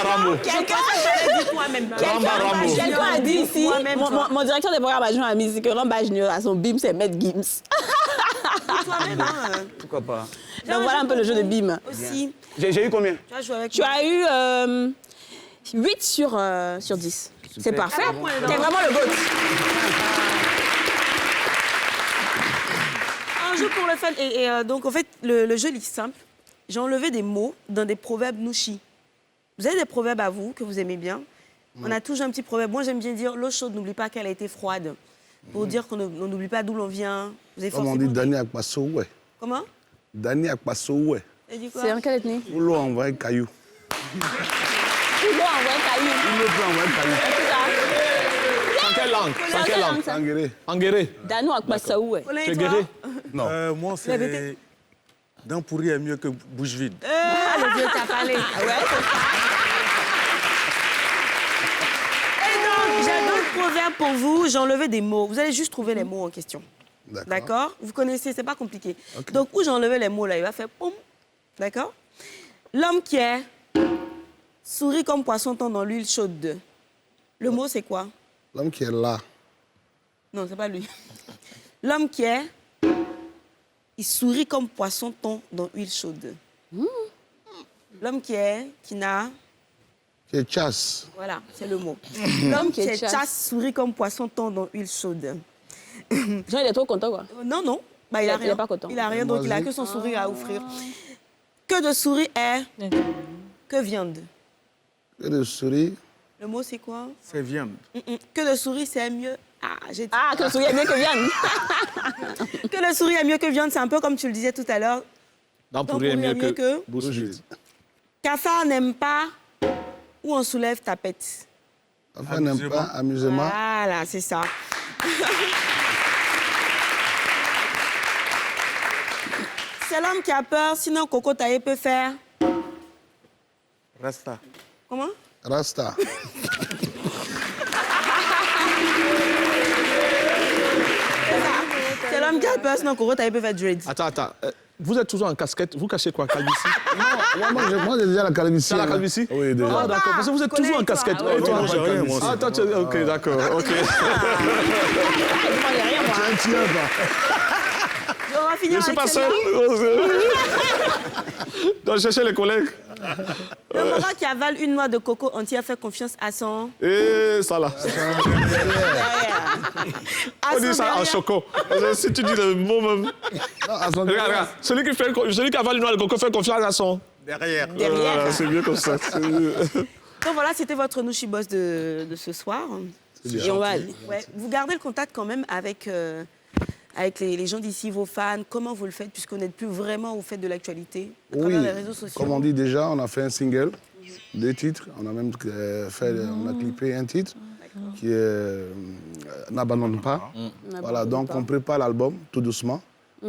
Rambo. Quelqu'un Quelqu'un a dit ici, mon directeur des programmes adjoints a mis que Ramba Junior à son BIM, c'est Maître Gims. Toi-même, hein. Pourquoi pas? Donc voilà un peu le jeu de BIM. Aussi. J'ai eu combien? Tu as joué avec Tu as eu 8 sur 10. C'est parfait. T'es vraiment le GOAT. Un jeu pour le fun. Et donc, en fait, le jeu est simple. J'ai enlevé des mots dans des proverbes Nushi. Vous avez des proverbes à vous que vous aimez bien? On a toujours un petit proverbe. Moi, j'aime bien dire l'eau chaude, n'oublie pas qu'elle a été froide. Pour dire qu'on n'oublie pas d'où l'on vient. Vous avez Comme on dit, Dani Akpasso, ouais. Comment? Dani Akpasso, ouais. C'est en quelle ethnie? Où l'eau envoie un caillou. Il doit envoyer caillou. Il peut envoyer un caillou. En quelle langue? En quelle langue, ça? Anguéré. Anguéré. Danou Akpasaou, ouais. Tu es guéri? Non. Moi, c'est... Dent pourrie est mieux que bouche vide. Ah, le vieux t'a parlé. Ouais, c'est ça. Et donc, j'ai d'autres proverbes pour vous. J'ai enlevé des mots. Vous allez juste trouver les mots en question. D'accord? Vous connaissez, c'est pas compliqué. Okay. Donc, où j'ai enlevé les mots, là, il va faire poum. D'accord? L'homme qui est sourit comme poisson tend dans l'huile chaude. Le mot, c'est quoi? L'homme qui est là. Non, c'est pas lui. L'homme qui est... Il sourit comme poisson tond dans l'huile chaude. L'homme qui n'a... Qui est chasse. Voilà, c'est le mot. L'homme qui est chasse sourit comme poisson tond dans l'huile chaude. Jean, il est trop content, quoi. Non, non. Bah, il a rien. Il est pas content. Il a rien, donc il a que son sourire à offrir. Que de souris est... Que viande. Que de souris. Le mot, c'est quoi? C'est viande. Que de souris, c'est mieux... j'ai dit... que le souris est mieux que viande. Que le souris est mieux que viande, c'est un peu comme tu le disais tout à l'heure. Dent pourrie est mieux que bouche vide. Cafard n'aime pas où on soulève ta pète. Cafard n'aime pas amusement. Voilà, c'est ça. C'est l'homme qui a peur, sinon Coco Taillé peut faire... Rasta. Comment? Rasta. femme qui a peur, sinon Koro, t'avais pu faire dreads. Attends. Vous êtes toujours en casquette. Vous cachez quoi, calvitie? Non, moi j'ai déjà la calvitie. T'as la calvitie? Oui, déjà. Ah, d'accord. Parce que vous êtes toujours en casquette. Ah, ouais, toi, j'ai rien, moi. Ah, toi, ok, d'accord. Ok. Moi, j'ai rien, moi. Tu es un pas. On va finir Je suis avec pas seul. Donc, cherchez les collègues. Le Maroc qui avale une noix de coco entière fait confiance à son... Et ça là. On dit ça en choco. Si tu dis le mot même. Regarde. Celui qui avale une noix de coco fait confiance à son... Derrière. C'est mieux comme ça. Donc voilà, c'était votre Nouchi Boss de ce soir. Et on va aller. Ouais. Vous gardez le contact quand même avec les gens d'ici, vos fans. Comment vous le faites, puisqu'on n'êtes plus vraiment au fait de l'actualité à travers les réseaux sociaux? Comme on dit déjà, on a fait un single, 2 titres. On a même on a clippé un titre qui est N'abandonne pas. Voilà, donc on prépare l'album tout doucement.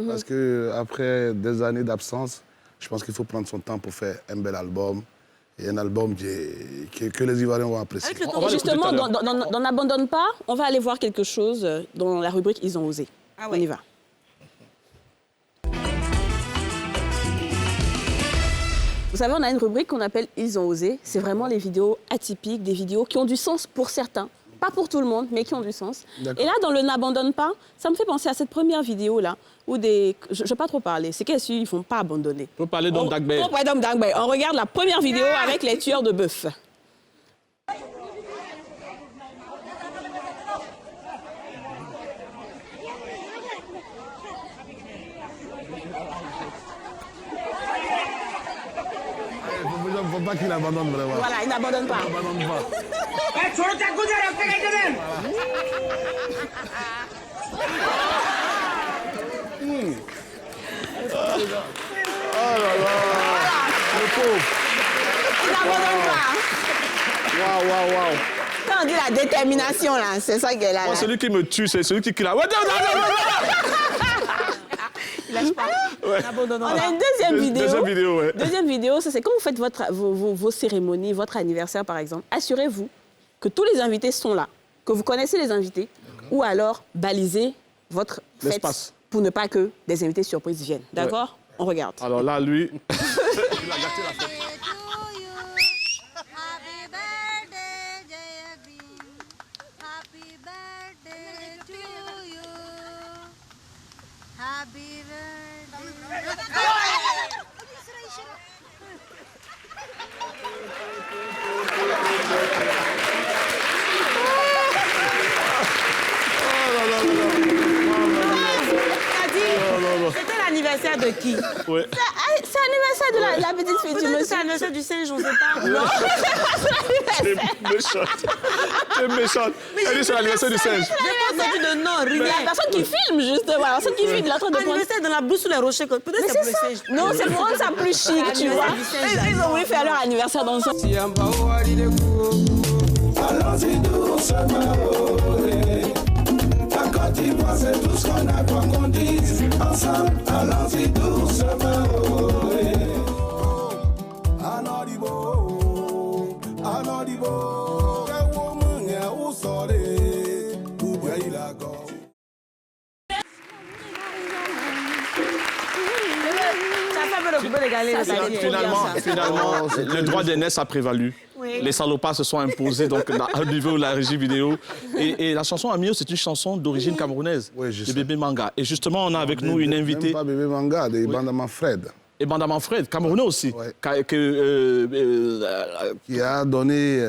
Parce qu'après des années d'absence, je pense qu'il faut prendre son temps pour faire un bel album. Et un album que les Ivoiriens vont apprécier. Justement, dans N'abandonne pas, on va aller voir quelque chose dans la rubrique Ils ont osé. Ah ouais. On y va. Vous savez, on a une rubrique qu'on appelle Ils ont osé. C'est vraiment les vidéos atypiques, des vidéos qui ont du sens pour certains. Pas pour tout le monde, mais qui ont du sens. Et là, dans le N'abandonne pas, ça me fait penser à cette première vidéo-là, où des... Je ne vais pas trop parler. C'est qu'ils ne font pas abandonner. On peut parler d'Homme Dagbey. On regarde la première vidéo avec les tueurs de bœuf. Il ne faut pas qu'il abandonne vraiment. Voilà, il n'abandonne pas. Il n'abandonne pas. Oh là là, le pauvre. Il n'abandonne pas. Waouh. Quand on dit la détermination, là, c'est ça qu'elle a. Moi, celui qui me tue, c'est celui qui crie là. Il lâche pas. Ouais. On a une deuxième vidéo. Deuxième vidéo, ouais. Deuxième vidéo, c'est quand vous faites vos cérémonies, votre anniversaire, par exemple, assurez-vous que tous les invités sont là, que vous connaissez les invités, ou alors balisez votre fête pour ne pas que des invités surprises viennent. D'accord? On regarde. Alors là, lui... il a gâté la fête. C'était l'anniversaire de qui? Ouais. C'est l'anniversaire de la petite fille du monsieur. C'est l'anniversaire du singe, on ne sait pas. Non. T'es méchante. Elle dit c'est l'anniversaire du singe. J'ai pas entendu de nom. La personne qui filme, justement. La personne qui filme, il est en train de prendre... Anniversaire dans la boue sous les rochers. Peut-être c'est pour le singe. Non, c'est pour rendre ça plus chic, tu vois. Ils ont voulu faire leur anniversaire dans le sens. Allons-y doucement, la Côte d'Ivoire, c'est tout ce qu'on a, quoi qu'on dise. Ensemble, allons-y doucement. Anodibo, Finalement, le droit d'aînesse a prévalu. Oui. Les salopards se sont imposés donc, au niveau de la régie vidéo. Et la chanson Amio, c'est une chanson d'origine camerounaise, de Bébé Manga. Et justement, on a avec nous une invitée... Même pas Bébé Manga, de Bandama Fred. Et Bandama Fred, camerounais aussi, qui a donné...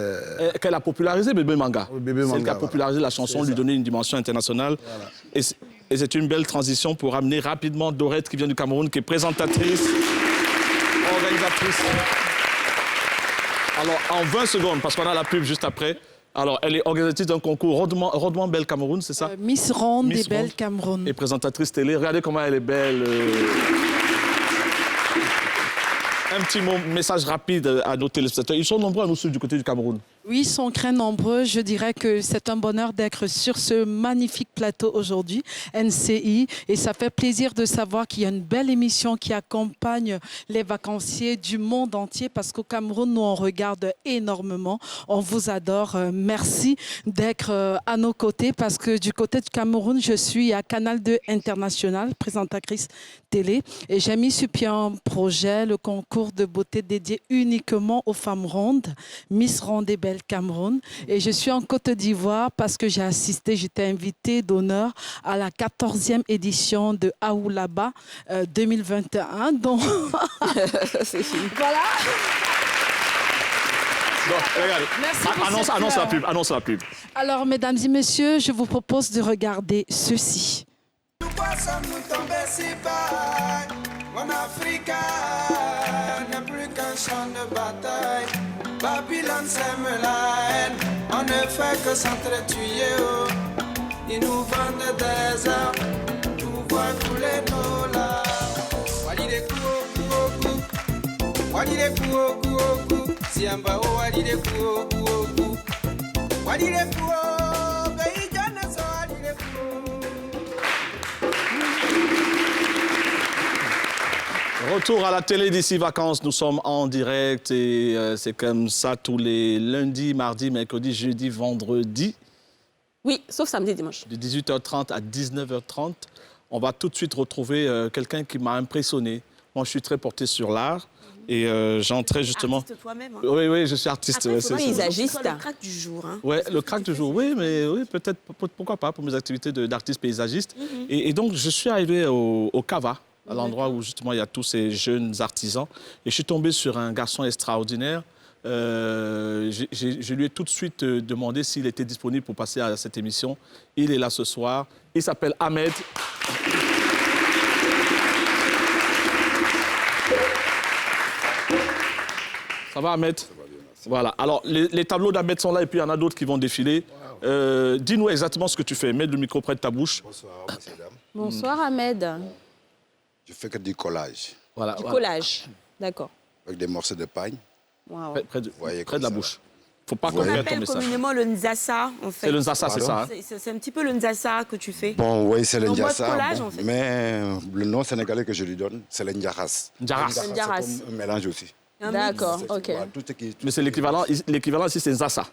qu'elle a popularisé Bébé Manga. C'est elle qui a popularisé la chanson, lui donner une dimension internationale. Voilà. Et c'est une belle transition pour amener rapidement Dorette, qui vient du Cameroun, qui est présentatrice, organisatrice. Alors, en 20 secondes, parce qu'on a la pub juste après, alors, elle est organisatrice d'un concours Rondement Belle Cameroun, c'est ça? Miss Ronde des Belles Cameroun. Et présentatrice télé. Regardez comment elle est belle. Un petit message rapide à nos téléspectateurs. Ils sont nombreux à nous suivre du côté du Cameroun. Oui, ils sont très nombreux. Je dirais que c'est un bonheur d'être sur ce magnifique plateau aujourd'hui, NCI. Et ça fait plaisir de savoir qu'il y a une belle émission qui accompagne les vacanciers du monde entier parce qu'au Cameroun, nous, on regarde énormément. On vous adore. Merci d'être à nos côtés parce que du côté du Cameroun, je suis à Canal 2 International, présentatrice télé. Et j'ai mis sur pied un projet, le concours de beauté dédié uniquement aux femmes rondes, Miss Ronde et Belle Cameroun. Et je suis en Côte d'Ivoire parce que j'étais invitée d'honneur à la 14e édition de Aoulaba 2021. Donc, c'est fini. Voilà. Bon, regardez. Annonce la pub. Alors, mesdames et messieurs, je vous propose de regarder ceci. En Afrique, n'est plus qu'un champ de bataille. Babylone sème la haine, on ne fait que s'entretuer. Oh. Ils nous vendent des armes, nous voient couler nos larmes. Wadi de kou, wadi de kou, siamba o wadi de kou, wadi de kou, pays jana so wadi de kou. Retour à la télé d'ici vacances, nous sommes en direct et c'est comme ça tous les lundis, mardis, mercredis, jeudi, vendredi. Oui, sauf samedi, dimanche. De 18h30 à 19h30, on va tout de suite retrouver quelqu'un qui m'a impressionné. Moi, je suis très porté sur l'art et j'entrais justement... Artiste toi-même. Hein. Oui, je suis artiste. Après, c'est paysagiste. Le crack du jour. Hein. Oui, le crack du jour, oui, mais oui, peut-être, pourquoi pas, pour mes activités d'artiste paysagiste. Et donc, je suis arrivé au Cava, à l'endroit où justement il y a tous ces jeunes artisans. Et je suis tombé sur un garçon extraordinaire. Je lui ai tout de suite demandé s'il était disponible pour passer à cette émission. Il est là ce soir. Il s'appelle Ahmed. Ça va, Ahmed? Ça va bien, merci. Voilà. Alors, les tableaux d'Ahmed sont là et puis il y en a d'autres qui vont défiler. Dis-nous exactement ce que tu fais. Mets le micro près de ta bouche. Bonsoir, messieurs, dames. Bonsoir, Ahmed. Je fais que du collage. Voilà, collage, d'accord. Avec des morceaux de paille. Wow. Près de la bouche. Il ne faut pas qu'on On perde ton appelle message. communément le Nzassa, en fait. C'est le Nzassa, c'est ça. Hein? C'est un petit peu le Nzassa que tu fais. Bon, oui, c'est le Nzassa. Nzassa. En fait. Mais le nom sénégalais que je lui donne, c'est le Ndjaras. Ndjaras. C'est comme un mélange aussi. D'accord, ok. Mais c'est l'équivalent ici, c'est Nzassa.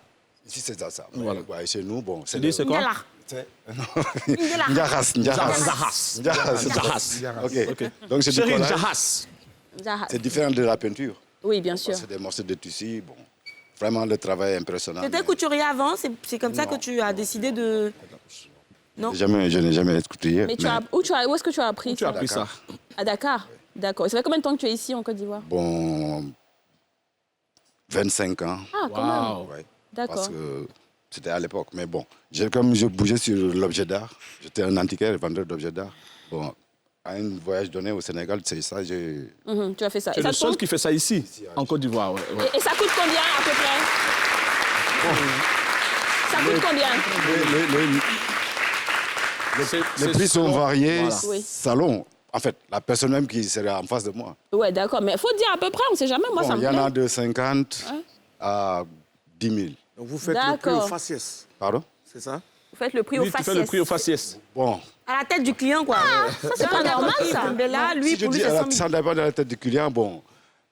Ici, c'est Nzassa. Voilà. Ouais, chez nous, bon, c'est c'est quoi? Ndjaras. Ok. Donc, c'est du collage. C'est différent de la peinture. Oui, bien sûr. C'est des morceaux de tissu, bon. Vraiment, le travail est impressionnant. Tu étais couturier avant, c'est comme ça que tu as décidé de... Non. Je n'ai jamais été couturier. Mais où est-ce que tu as appris ça? Appris ça. À Dakar. D'accord. Ça fait combien de temps que tu es ici en Côte d'Ivoire? Bon, 25 ans. Ah, quand même. Ouais. D'accord. Parce que c'était à l'époque. Mais bon, comme je bougeais sur l'objet d'art, j'étais un antiquaire, vendeur d'objets d'art. Bon, à un voyage donné au Sénégal, c'est ça, j'ai... Tu as fait ça. Tu es le seul qui fait ça ici, en Côte d'Ivoire. Ouais. Et ça coûte combien, à peu près? Ça coûte combien? Les prix sont variés, voilà. Selon, en fait, la personne même qui serait en face de moi. Ouais, d'accord, mais il faut dire à peu près, on ne sait jamais, moi ça me plaît. Il y en a de 50 à 10 000. Donc vous faites le prix au faciès. Pardon? C'est ça? Vous faites le prix au faciès. Tu fais le prix au faciès. Bon. À la tête du client, quoi. Ça, c'est pas normal, ça. Mais là, lui, si pour lui, ça dépend de la tête du client, bon...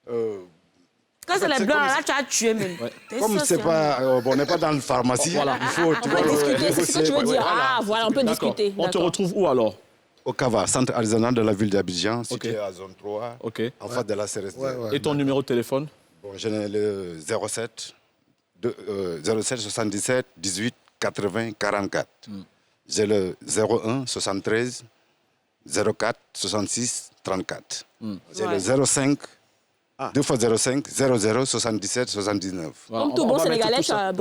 Quand c'est les blancs, là, tu as tué même. Ouais. Comme c'est pas, on n'est pas dans une pharmacie, voilà. Il faut... On va discuter, c'est ce que tu veux dire. Ah, voilà, on peut discuter. On te retrouve où, alors? Au Cava, centre artisanal de la ville d'Abidjan, situé à zone 3, en face de la CRSD. Et ton numéro de téléphone? Bon, je n'ai le 07 77 18 80 44. J'ai le 01 73 04 66 34. J'ai le 05 2 fois 05 00 77 79. Voilà. Comme tout bon Sénégalais, ça.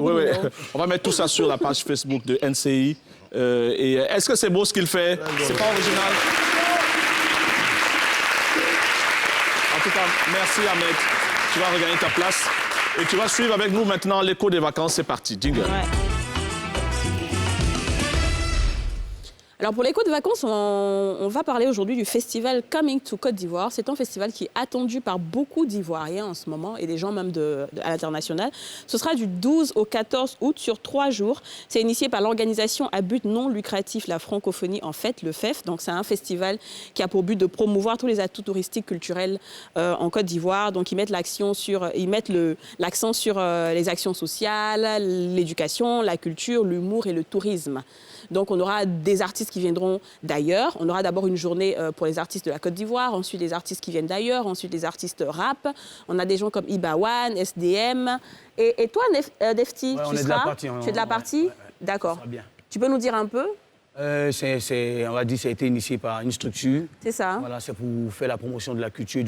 On va mettre tout ça sur la page Facebook de NCI. Et est-ce que c'est beau ce qu'il fait? C'est pas original? En tout cas, merci Ahmed. Tu vas regagner ta place. Et tu vas suivre avec nous maintenant l'écho des vacances. C'est parti. Jingle. Alors pour l'écho de vacances, on va parler aujourd'hui du festival Coming to Côte d'Ivoire. C'est un festival qui est attendu par beaucoup d'Ivoiriens en ce moment et des gens même à l'international. Ce sera du 12 au 14 août sur 3 jours. C'est initié par l'organisation à but non lucratif La Francophonie en Fête, le FEF. Donc c'est un festival qui a pour but de promouvoir tous les atouts touristiques culturels en Côte d'Ivoire. Donc ils mettent l'accent sur les actions sociales, l'éducation, la culture, l'humour et le tourisme. Donc, on aura des artistes qui viendront d'ailleurs. On aura d'abord une journée pour les artistes de la Côte d'Ivoire, ensuite des artistes qui viennent d'ailleurs, ensuite des artistes rap. On a des gens comme Ibawan, SDM. Et toi, Defty, tu es de la partie? Ouais. D'accord. Tu peux nous dire un peu? On va dire, ça a été initié par une structure. C'est ça. Voilà, c'est pour faire la promotion de la culture,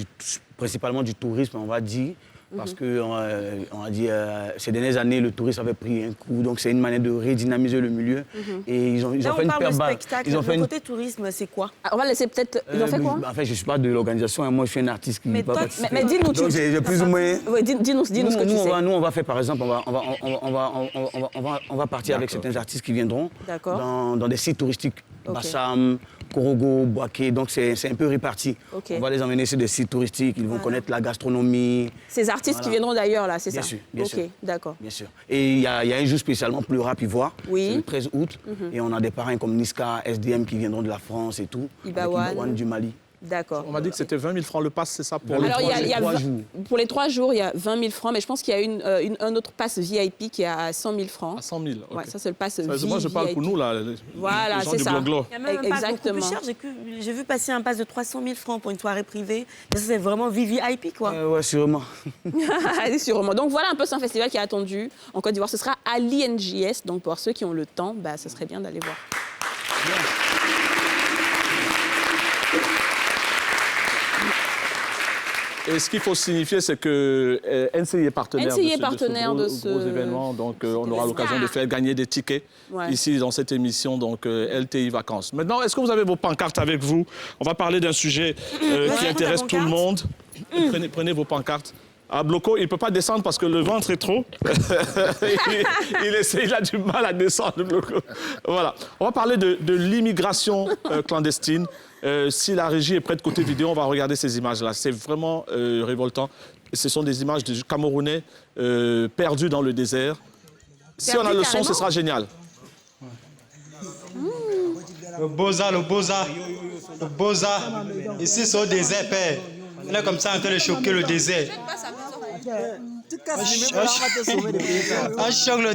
principalement du tourisme, on va dire. Parce que, on a dit, ces dernières années, le tourisme avait pris un coup. Donc, c'est une manière de redynamiser le milieu. Et ils ont fait une paire balle. Le côté tourisme, c'est quoi? On va laisser peut-être... Ils ont fait quoi? En fait, je ne suis pas de l'organisation. Hein. Moi, je suis un artiste qui ne peut pas participer. Mais dis-nous... Donc, j'ai plus ou moins... Oui, dis-nous ce que tu sais. Nous, on va faire, par exemple, on va partir avec certains artistes qui viendront dans des sites touristiques. Okay. Bassam, Korogo, Boaké, donc c'est un peu réparti. Okay. On va les emmener sur des sites touristiques, ils vont connaître la gastronomie. Ces artistes qui viendront d'ailleurs, là, c'est ça? Bien sûr. D'accord. Bien sûr. Et il y a un jour spécialement pour le rap ivoire, c'est le 13 août. Et on a des parrains comme Niska, SDM qui viendront de la France et tout. Ibawan du Mali. D'accord. On m'a dit que c'était 20 000 francs le pass, c'est ça pour les 3 jours. Pour les 3 jours, il y a 20 000 francs, mais je pense qu'il y a un autre pass VIP qui est à 100 000 francs. À 100 000, ok. Ouais, ça, c'est le pass VIP. Moi, je parle pour nous, là, voilà, c'est ça. Il y a même un pass beaucoup plus cher. J'ai vu passer un pass de 300 000 francs pour une soirée privée. Ça, c'est vraiment VIP, quoi. Ouais, sûrement. Sûrement. Donc, voilà un peu, c'est un festival qui est attendu en Côte d'Ivoire. Ce sera à l'INJS. Donc, pour ceux qui ont le temps, ce serait bien d'aller voir. Et ce qu'il faut signifier, c'est que NCI est partenaire de ce gros événement. Donc, on aura l'occasion de faire gagner des tickets ici dans cette émission, donc LTI Vacances. Maintenant, est-ce que vous avez vos pancartes avec vous? On va parler d'un sujet qui intéresse tout le monde. Prenez vos pancartes. À Bloco, il ne peut pas descendre parce que le ventre est trop. il a du mal à descendre, Bloco. Voilà. On va parler de l'immigration clandestine. Si la régie est prête côté vidéo, on va regarder ces images-là. C'est vraiment révoltant. Ce sont des images de Camerounais perdus dans le désert. Si on a le son, ce sera génial. Le Boza. Ici, c'est au désert, père. On est comme ça en train de choquer le désert. On choque le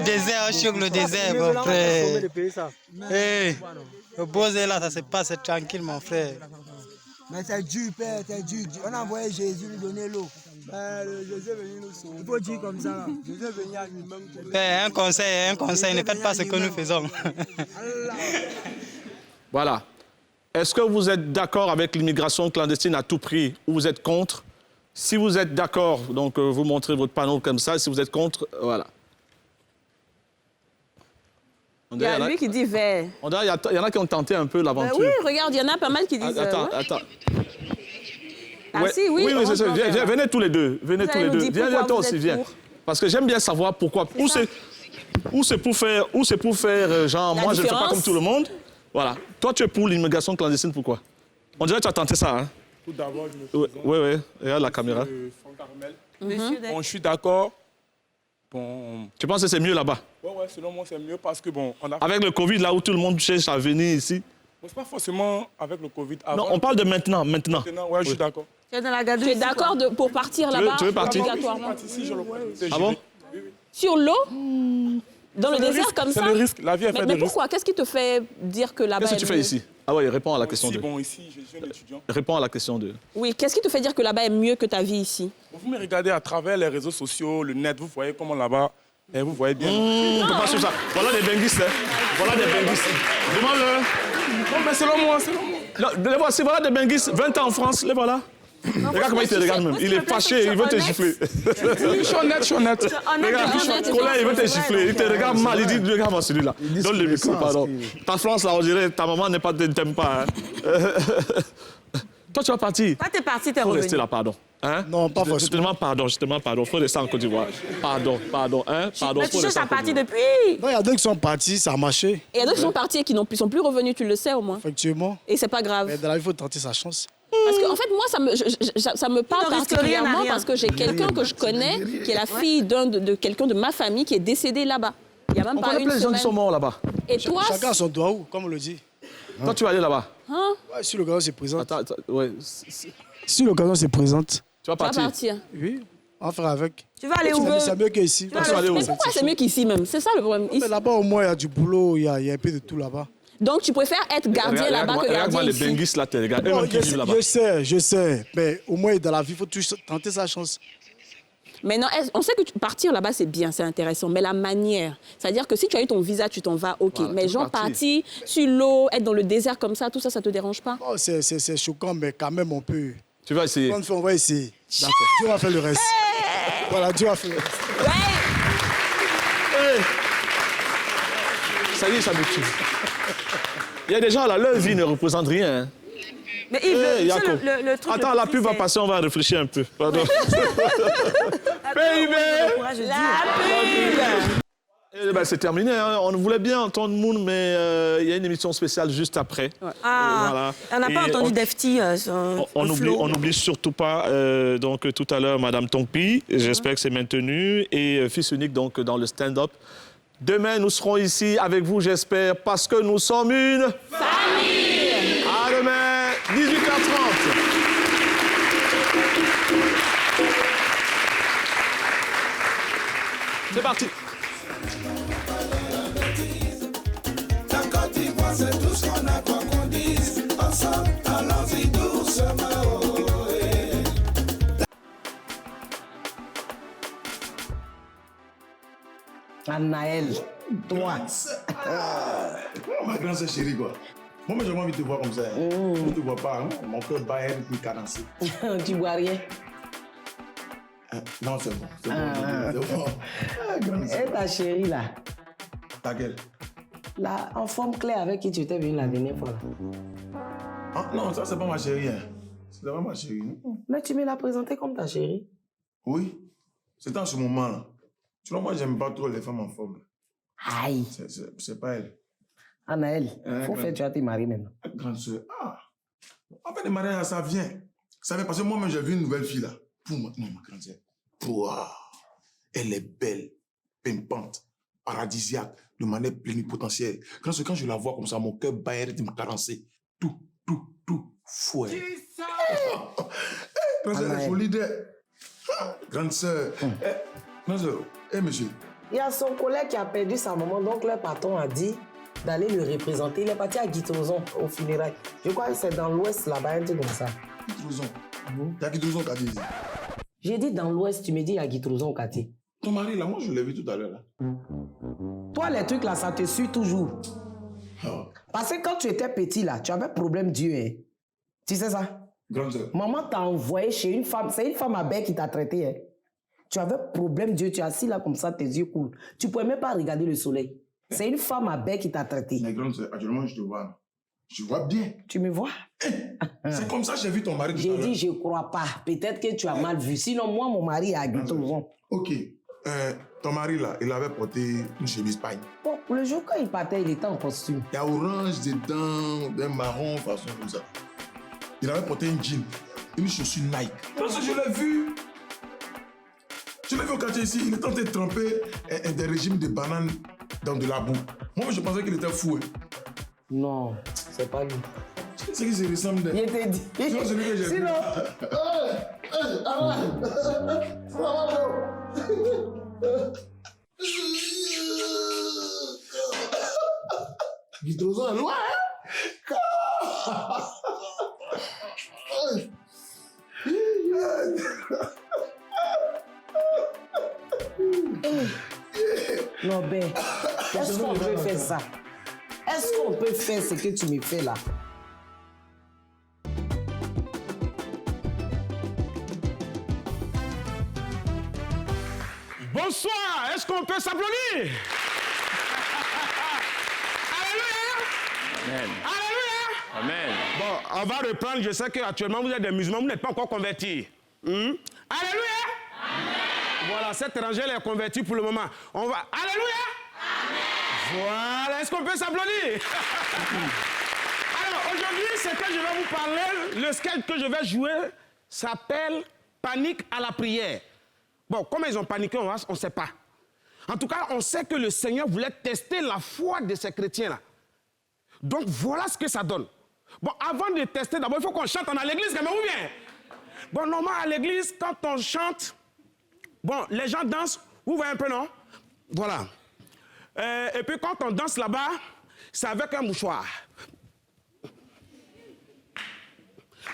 désert, mon frère. Hey, le Boza là, ça se passe tranquille, mon frère. Mais c'est dur, père, c'est dur. On a envoyé Jésus lui donner l'eau. Jésus est venu nous sauver. Il faut dire comme ça, là. Jésus est venu à lui-même. Père, un conseil, ne faites pas ce que nous faisons. Voilà. Est-ce que vous êtes d'accord avec l'immigration clandestine à tout prix ou vous êtes contre? Si vous êtes d'accord, donc vous montrez votre panneau comme ça. Si vous êtes contre, voilà. Il y a lui qui dit vert. Il y en a qui ont tenté un peu l'aventure. Oui, regarde, il y en a pas mal qui disent... Attends. Ah si, oui. Oui, c'est ça. Venez tous les deux. Viens toi aussi, viens. Parce que j'aime bien savoir pourquoi. Ou c'est pour faire genre, moi je ne fais pas comme tout le monde. Voilà. Toi, tu es pour l'immigration clandestine, pourquoi? On dirait que tu as tenté ça, hein? Tout d'abord, je me suis... Oui. Regarde la caméra. Bon, je suis d'accord. Bon... Tu penses que c'est mieux là-bas? Oui, selon moi, c'est mieux parce que, bon... Avec le Covid, là où tout le monde cherche à venir ici? Bon, c'est pas forcément avec le Covid. Avant, non, on parle de maintenant. Oui, je suis d'accord. Tu es d'accord pour partir là-bas? Tu veux partir? Obligatoirement. Ah bon? Oui. Sur l'eau? Dans le désert comme ça? C'est le risque. La vie est faite de risque. Mais pourquoi? Qu'est-ce qui te fait dire que là-bas... Qu'est-ce que tu fais ici? Ah oui, réponds à la question de... Bon, ici, je suis un étudiant. Réponds à la question de... Oui, qu'est-ce qui te fait dire que là-bas est mieux que ta vie ici? Vous me regardez à travers les réseaux sociaux, le net, vous voyez comment là-bas... Et vous voyez bien. On peut pas suivre ça. Voilà des benguistes. Voilà des benguistes. Demande-le. Non, mais selon moi. Voilà des benguistes. 20 ans en France, les voilà. Regarde comment il te regarde même. Il est fâché, il veut te gifler. Je suis honnête. Regarde, Colin, il veut te gifler. Il te regarde mal, il dit, regarde-moi celui-là. Donne le micro, pardon. Ta France, là, on dirait, ta maman t'aime pas. Toi, tu vas partir. Toi, t'es parti, t'es revenu. Faut rester là, pardon. Hein? Non, pas forcément. Justement, pardon. Faut rester en Côte d'Ivoire. Pardon. Hein? Pardon. Mais tu cherches à partir depuis. Non, il y a d'autres qui sont partis, ça a marché. Et il y a d'autres qui sont partis et qui sont plus revenus, tu le sais au moins. Effectivement. Et c'est pas grave. Mais dans la vie, il faut tenter sa chance. Parce qu'en fait, moi, ça me parle particulièrement parce que j'ai quelqu'un que je connais qui est la fille de quelqu'un de ma famille qui est décédé là-bas. Il y a même pas une semaine. On connaît plein de gens qui sont morts là-bas. Et toi... Chacun a son doigt où, comme on le dit. Toi, tu vas aller là-bas. Hein? Ouais, si l'occasion se présente. Attends, ouais. Si l'occasion se présente. Tu vas partir. Oui, on va faire avec. Tu vas aller où? C'est mieux qu'ici. Mais pourquoi c'est mieux qu'ici même? C'est ça le problème. Mais là-bas, au moins, il y a du boulot, il y a un peu de tout là-bas. Donc, tu préfères être gardien là-bas que gardien ici? Les benguistes là, t'es gars. Je sais. Mais au moins, dans la vie, il faut toujours tenter sa chance. Mais non, on sait que partir là-bas, c'est bien, c'est intéressant. Mais la manière, c'est-à-dire que si tu as eu ton visa, tu t'en vas, OK. Voilà, mais genre partir sur l'eau, être dans le désert comme ça, tout ça, ça te dérange pas? Oh, c'est choquant, mais quand même, on peut. Tu vas essayer? On va essayer. D'accord. Dieu va faire le reste. Hey! Voilà, Dieu va faire le reste. Hey! Ça y est, ça me tue. Il y a des gens là, leur vie ne représente rien. Hein. Mais Yves, le truc... Attends, la pub va passer, on va réfléchir un peu. Pardon. Baby! C'est terminé. Hein. On voulait bien entendre Moon, mais il y a une émission spéciale juste après. Ouais. Voilà. On n'a pas entendu Defty. On n'oublie surtout pas, donc, tout à l'heure, Madame Tongpi. J'espère que c'est maintenu. Et Fils unique, donc, dans le stand-up. Demain, nous serons ici avec vous, j'espère, parce que nous sommes une famille. À demain, 18h30. C'est parti. La Côte d'Ivoire, c'est tout ce qu'on a, quoi qu'on dise. Ensemble, allons-y doucement. Anaël, toi. Ma grande sœur chérie, quoi. Moi, j'ai envie de te voir comme ça. Je ne te vois pas, hein? Mon cœur bat elle puis cadencé. Tu vois rien? Non, c'est bon. C'est bon. Et ta chérie, là? Laquelle? Là, en forme claire avec qui tu étais venu la dernière fois. Ah, non, ça, c'est pas ma chérie. Hein. C'est pas ma chérie. Mais tu me l'as présentée comme ta chérie. Oui. C'était en ce moment-là. Tu vois, moi, j'aime pas trop les femmes en forme. Aïe. C'est pas elle. Anaël, faut faire, tu vas te marier maintenant. Grande soeur. Ah. En fait, le mariage, ça vient. Ça vient parce que moi-même, j'ai vu une nouvelle fille là. Pour moi, non, ma grande soeur. Wow. Elle est belle, pimpante, paradisiaque, de manière plénipotentielle. Grande soeur, quand je la vois comme ça, mon cœur bat, elle me carencer. Tout. Fouet. Grande soeur, elle est solide. Grande soeur. Grande soeur. Monsieur. Il y a son collègue qui a perdu sa maman, donc le patron a dit d'aller le représenter. Il est parti à Guitrozon au funérailles. Je crois que c'est dans l'ouest là-bas, un truc comme ça. Guitrozon. Il y a Guitrozon au quartier ici. J'ai dit dans l'ouest, tu me dis il y a Guitrozon au quartier. Ton mari là, moi je l'ai vu tout à l'heure là. Toi les trucs là, ça te suit toujours. Oh. Parce que quand tu étais petit là, tu avais problème Dieu. Hein. Tu sais ça? Grande sœur. Maman t'a envoyé chez une femme, c'est une femme à bec qui t'a traité. Hein. Tu avais problème Dieu, tu es assis là comme ça, tes yeux coulent. Tu ne pouvais même pas regarder le soleil. C'est une femme à bec qui t'a traité. Mais grande sœur, actuellement je te vois. Je vois bien. Tu me vois? C'est comme ça que j'ai vu ton mari. J'ai dit je ne crois pas. Peut-être que tu as mal vu. Sinon moi, mon mari est à Guitrozon. Ok. Ton mari là, il avait porté une chemise pagne. Bon, le jour quand il partait, il était en costume. Il y a orange dedans, d'un marron, façon comme ça. Il avait porté un jean, une chaussure Nike. Parce que je l'ai vu. Je l'ai vu au quartier ici, il était en train de tremper des régimes de bananes dans de la boue. Moi, je pensais qu'il était fou. Hein. Non, c'est pas lui. C'est qui se ressemble. Il était dit. Sinon, celui que j'ai vu. Sinon. Guitrozon est loin, Non, ben, est-ce qu'on peut faire ça? Est-ce qu'on peut faire ce que tu me fais là? Bonsoir, est-ce qu'on peut s'applaudir? Alléluia! Alléluia! Amen. Bon, on va reprendre. Je sais qu'actuellement, vous êtes des musulmans, vous n'êtes pas encore convertis. Alléluia. Amen. Voilà, cet évangile est converti pour le moment. On va... Alléluia. Amen. Voilà, est-ce qu'on peut s'applaudir? Alors, aujourd'hui, ce que je vais vous parler, le sketch que je vais jouer s'appelle Panique à la prière. Bon, comment ils ont paniqué, on ne sait pas. En tout cas, on sait que le Seigneur voulait tester la foi de ces chrétiens-là. Donc, voilà ce que ça donne. Bon, avant de tester, d'abord, il faut qu'on chante à l'église, quand même, ou bien? Bon, normalement, à l'église, quand on chante, bon, les gens dansent, vous voyez un peu, non? Voilà. Et puis, quand on danse là-bas, c'est avec un mouchoir.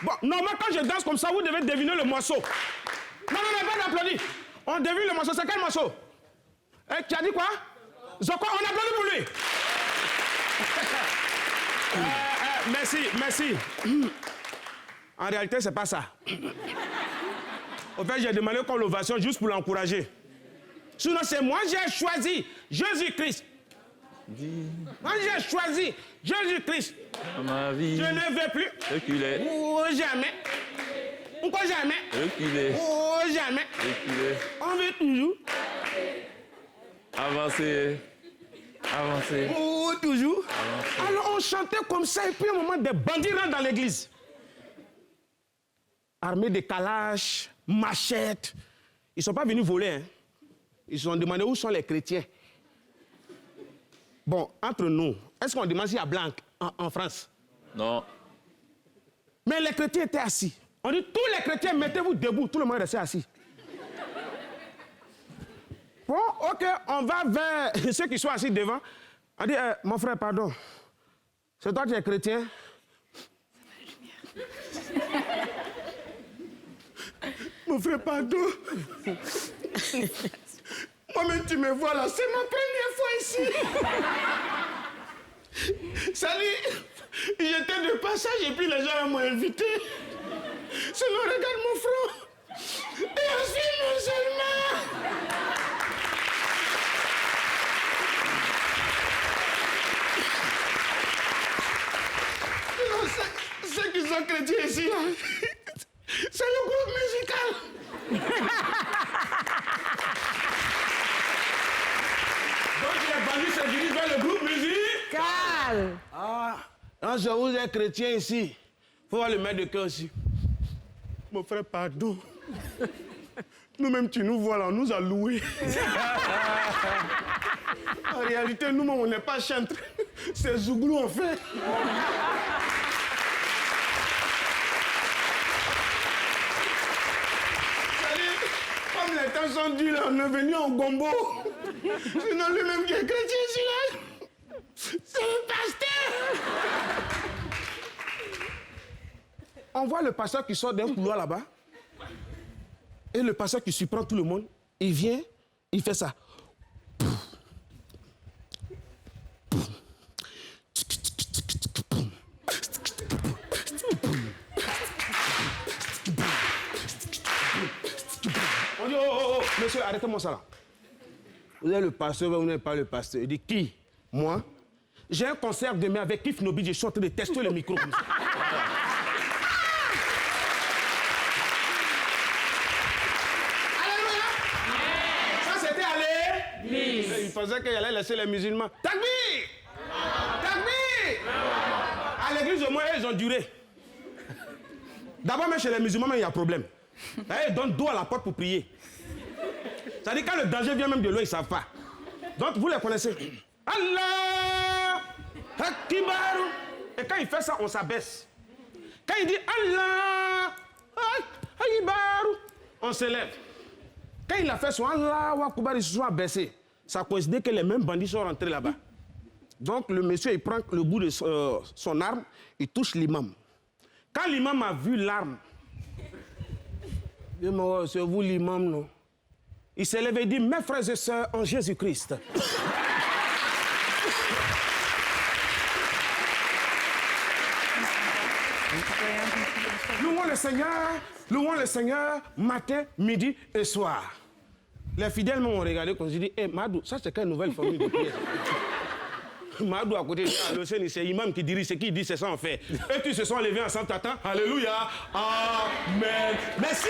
Bon, normalement, quand je danse comme ça, vous devez deviner le morceau. Non, pas d'applaudir. On devine le morceau. C'est quel morceau? Tu as dit quoi? Zoko, on applaudit pour lui. Merci. En réalité, c'est pas ça. Au fait, j'ai demandé qu'on l'ovation juste pour l'encourager. Sinon, c'est moi, j'ai choisi Jésus-Christ. Moi, j'ai choisi Jésus-Christ. Dans ma vie. Je ne veux plus. Reculer. Oh, jamais. Pourquoi jamais? Reculer. Oh, jamais. Reculer. On veut toujours. Avancer. Oh, toujours. Avancer. Alors, on chantait comme ça, et puis à un moment, des bandits rentrent dans l'église. Armés de calaches, machettes. Ils ne sont pas venus voler, hein. Ils se sont demandé où sont les chrétiens. Bon, entre nous, est-ce qu'on demande s'il y a blanc en France? Non. Mais les chrétiens étaient assis. On dit, tous les chrétiens, mettez-vous debout. Tout le monde restait assis. Bon, OK, on va vers ceux qui sont assis devant. On dit, mon frère, pardon. C'est toi qui es chrétien? Mon frère, pardon. Moi-même, tu me vois là, c'est ma première fois ici. Salut. J'étais de passage et puis les gens m'ont invité. Sinon, regarde mon front. Et je suis musulman. Ceux qui sont chrétiens ici, c'est le groupe musical. Donc les bandits se dirigent vers le groupe musical. Ah, quand je vous ai chrétien ici, il faut voir le maître de cœur aussi. Mon frère, pardon. Nous-mêmes, tu nous vois là, on nous a loués. En réalité, nous-mêmes, on n'est pas chantres. C'est Zouglou, en fait. Comme les temps sont durs, là, on est venu en gombo. Sinon, lui-même qui est chrétien ici, là, c'est le pasteur. On voit le pasteur qui sort d'un couloir là-bas. Et le pasteur qui surprend tout le monde, il vient, il fait ça. On dit, oh, monsieur, arrêtez-moi ça là. Vous êtes le pasteur, vous n'êtes pas le pasteur. Il dit, qui? Moi? J'ai un concert demain avec Kif Nobi, je suis en train de tester le micro comme ça. Il pensait qu'il allait laisser les musulmans. Takbir! Takbir! À l'église, au moins, ils ont duré. D'abord, même chez les musulmans, il y a problème. Ils donnent dos à la porte pour prier. C'est-à-dire, quand le danger vient même de loin, ils ne savent pas. Donc, vous les connaissez. Allah! Akbar! Et quand il fait ça, on s'abaisse. Quand il dit Allah! Akbar! On s'élève. Quand il a fait son Allah, ils se sont abaissés. Ça coïncidait que les mêmes bandits sont rentrés là-bas. Donc le monsieur, il prend le bout de son arme, il touche l'imam. Quand l'imam a vu l'arme, il dit, c'est vous l'imam, non? Il s'est levé et dit, mes frères et sœurs en Jésus-Christ. Louons le Seigneur, matin, midi et soir. Les fidèles m'ont regardé comme je dis, Madou, ça c'est quelle nouvelle famille de prière? Madou à côté, c'est imam qui dirige, c'est qui dit, c'est ça en fait. Et tous se sont levés ensemble, t'attends. Alléluia. Amen. Merci.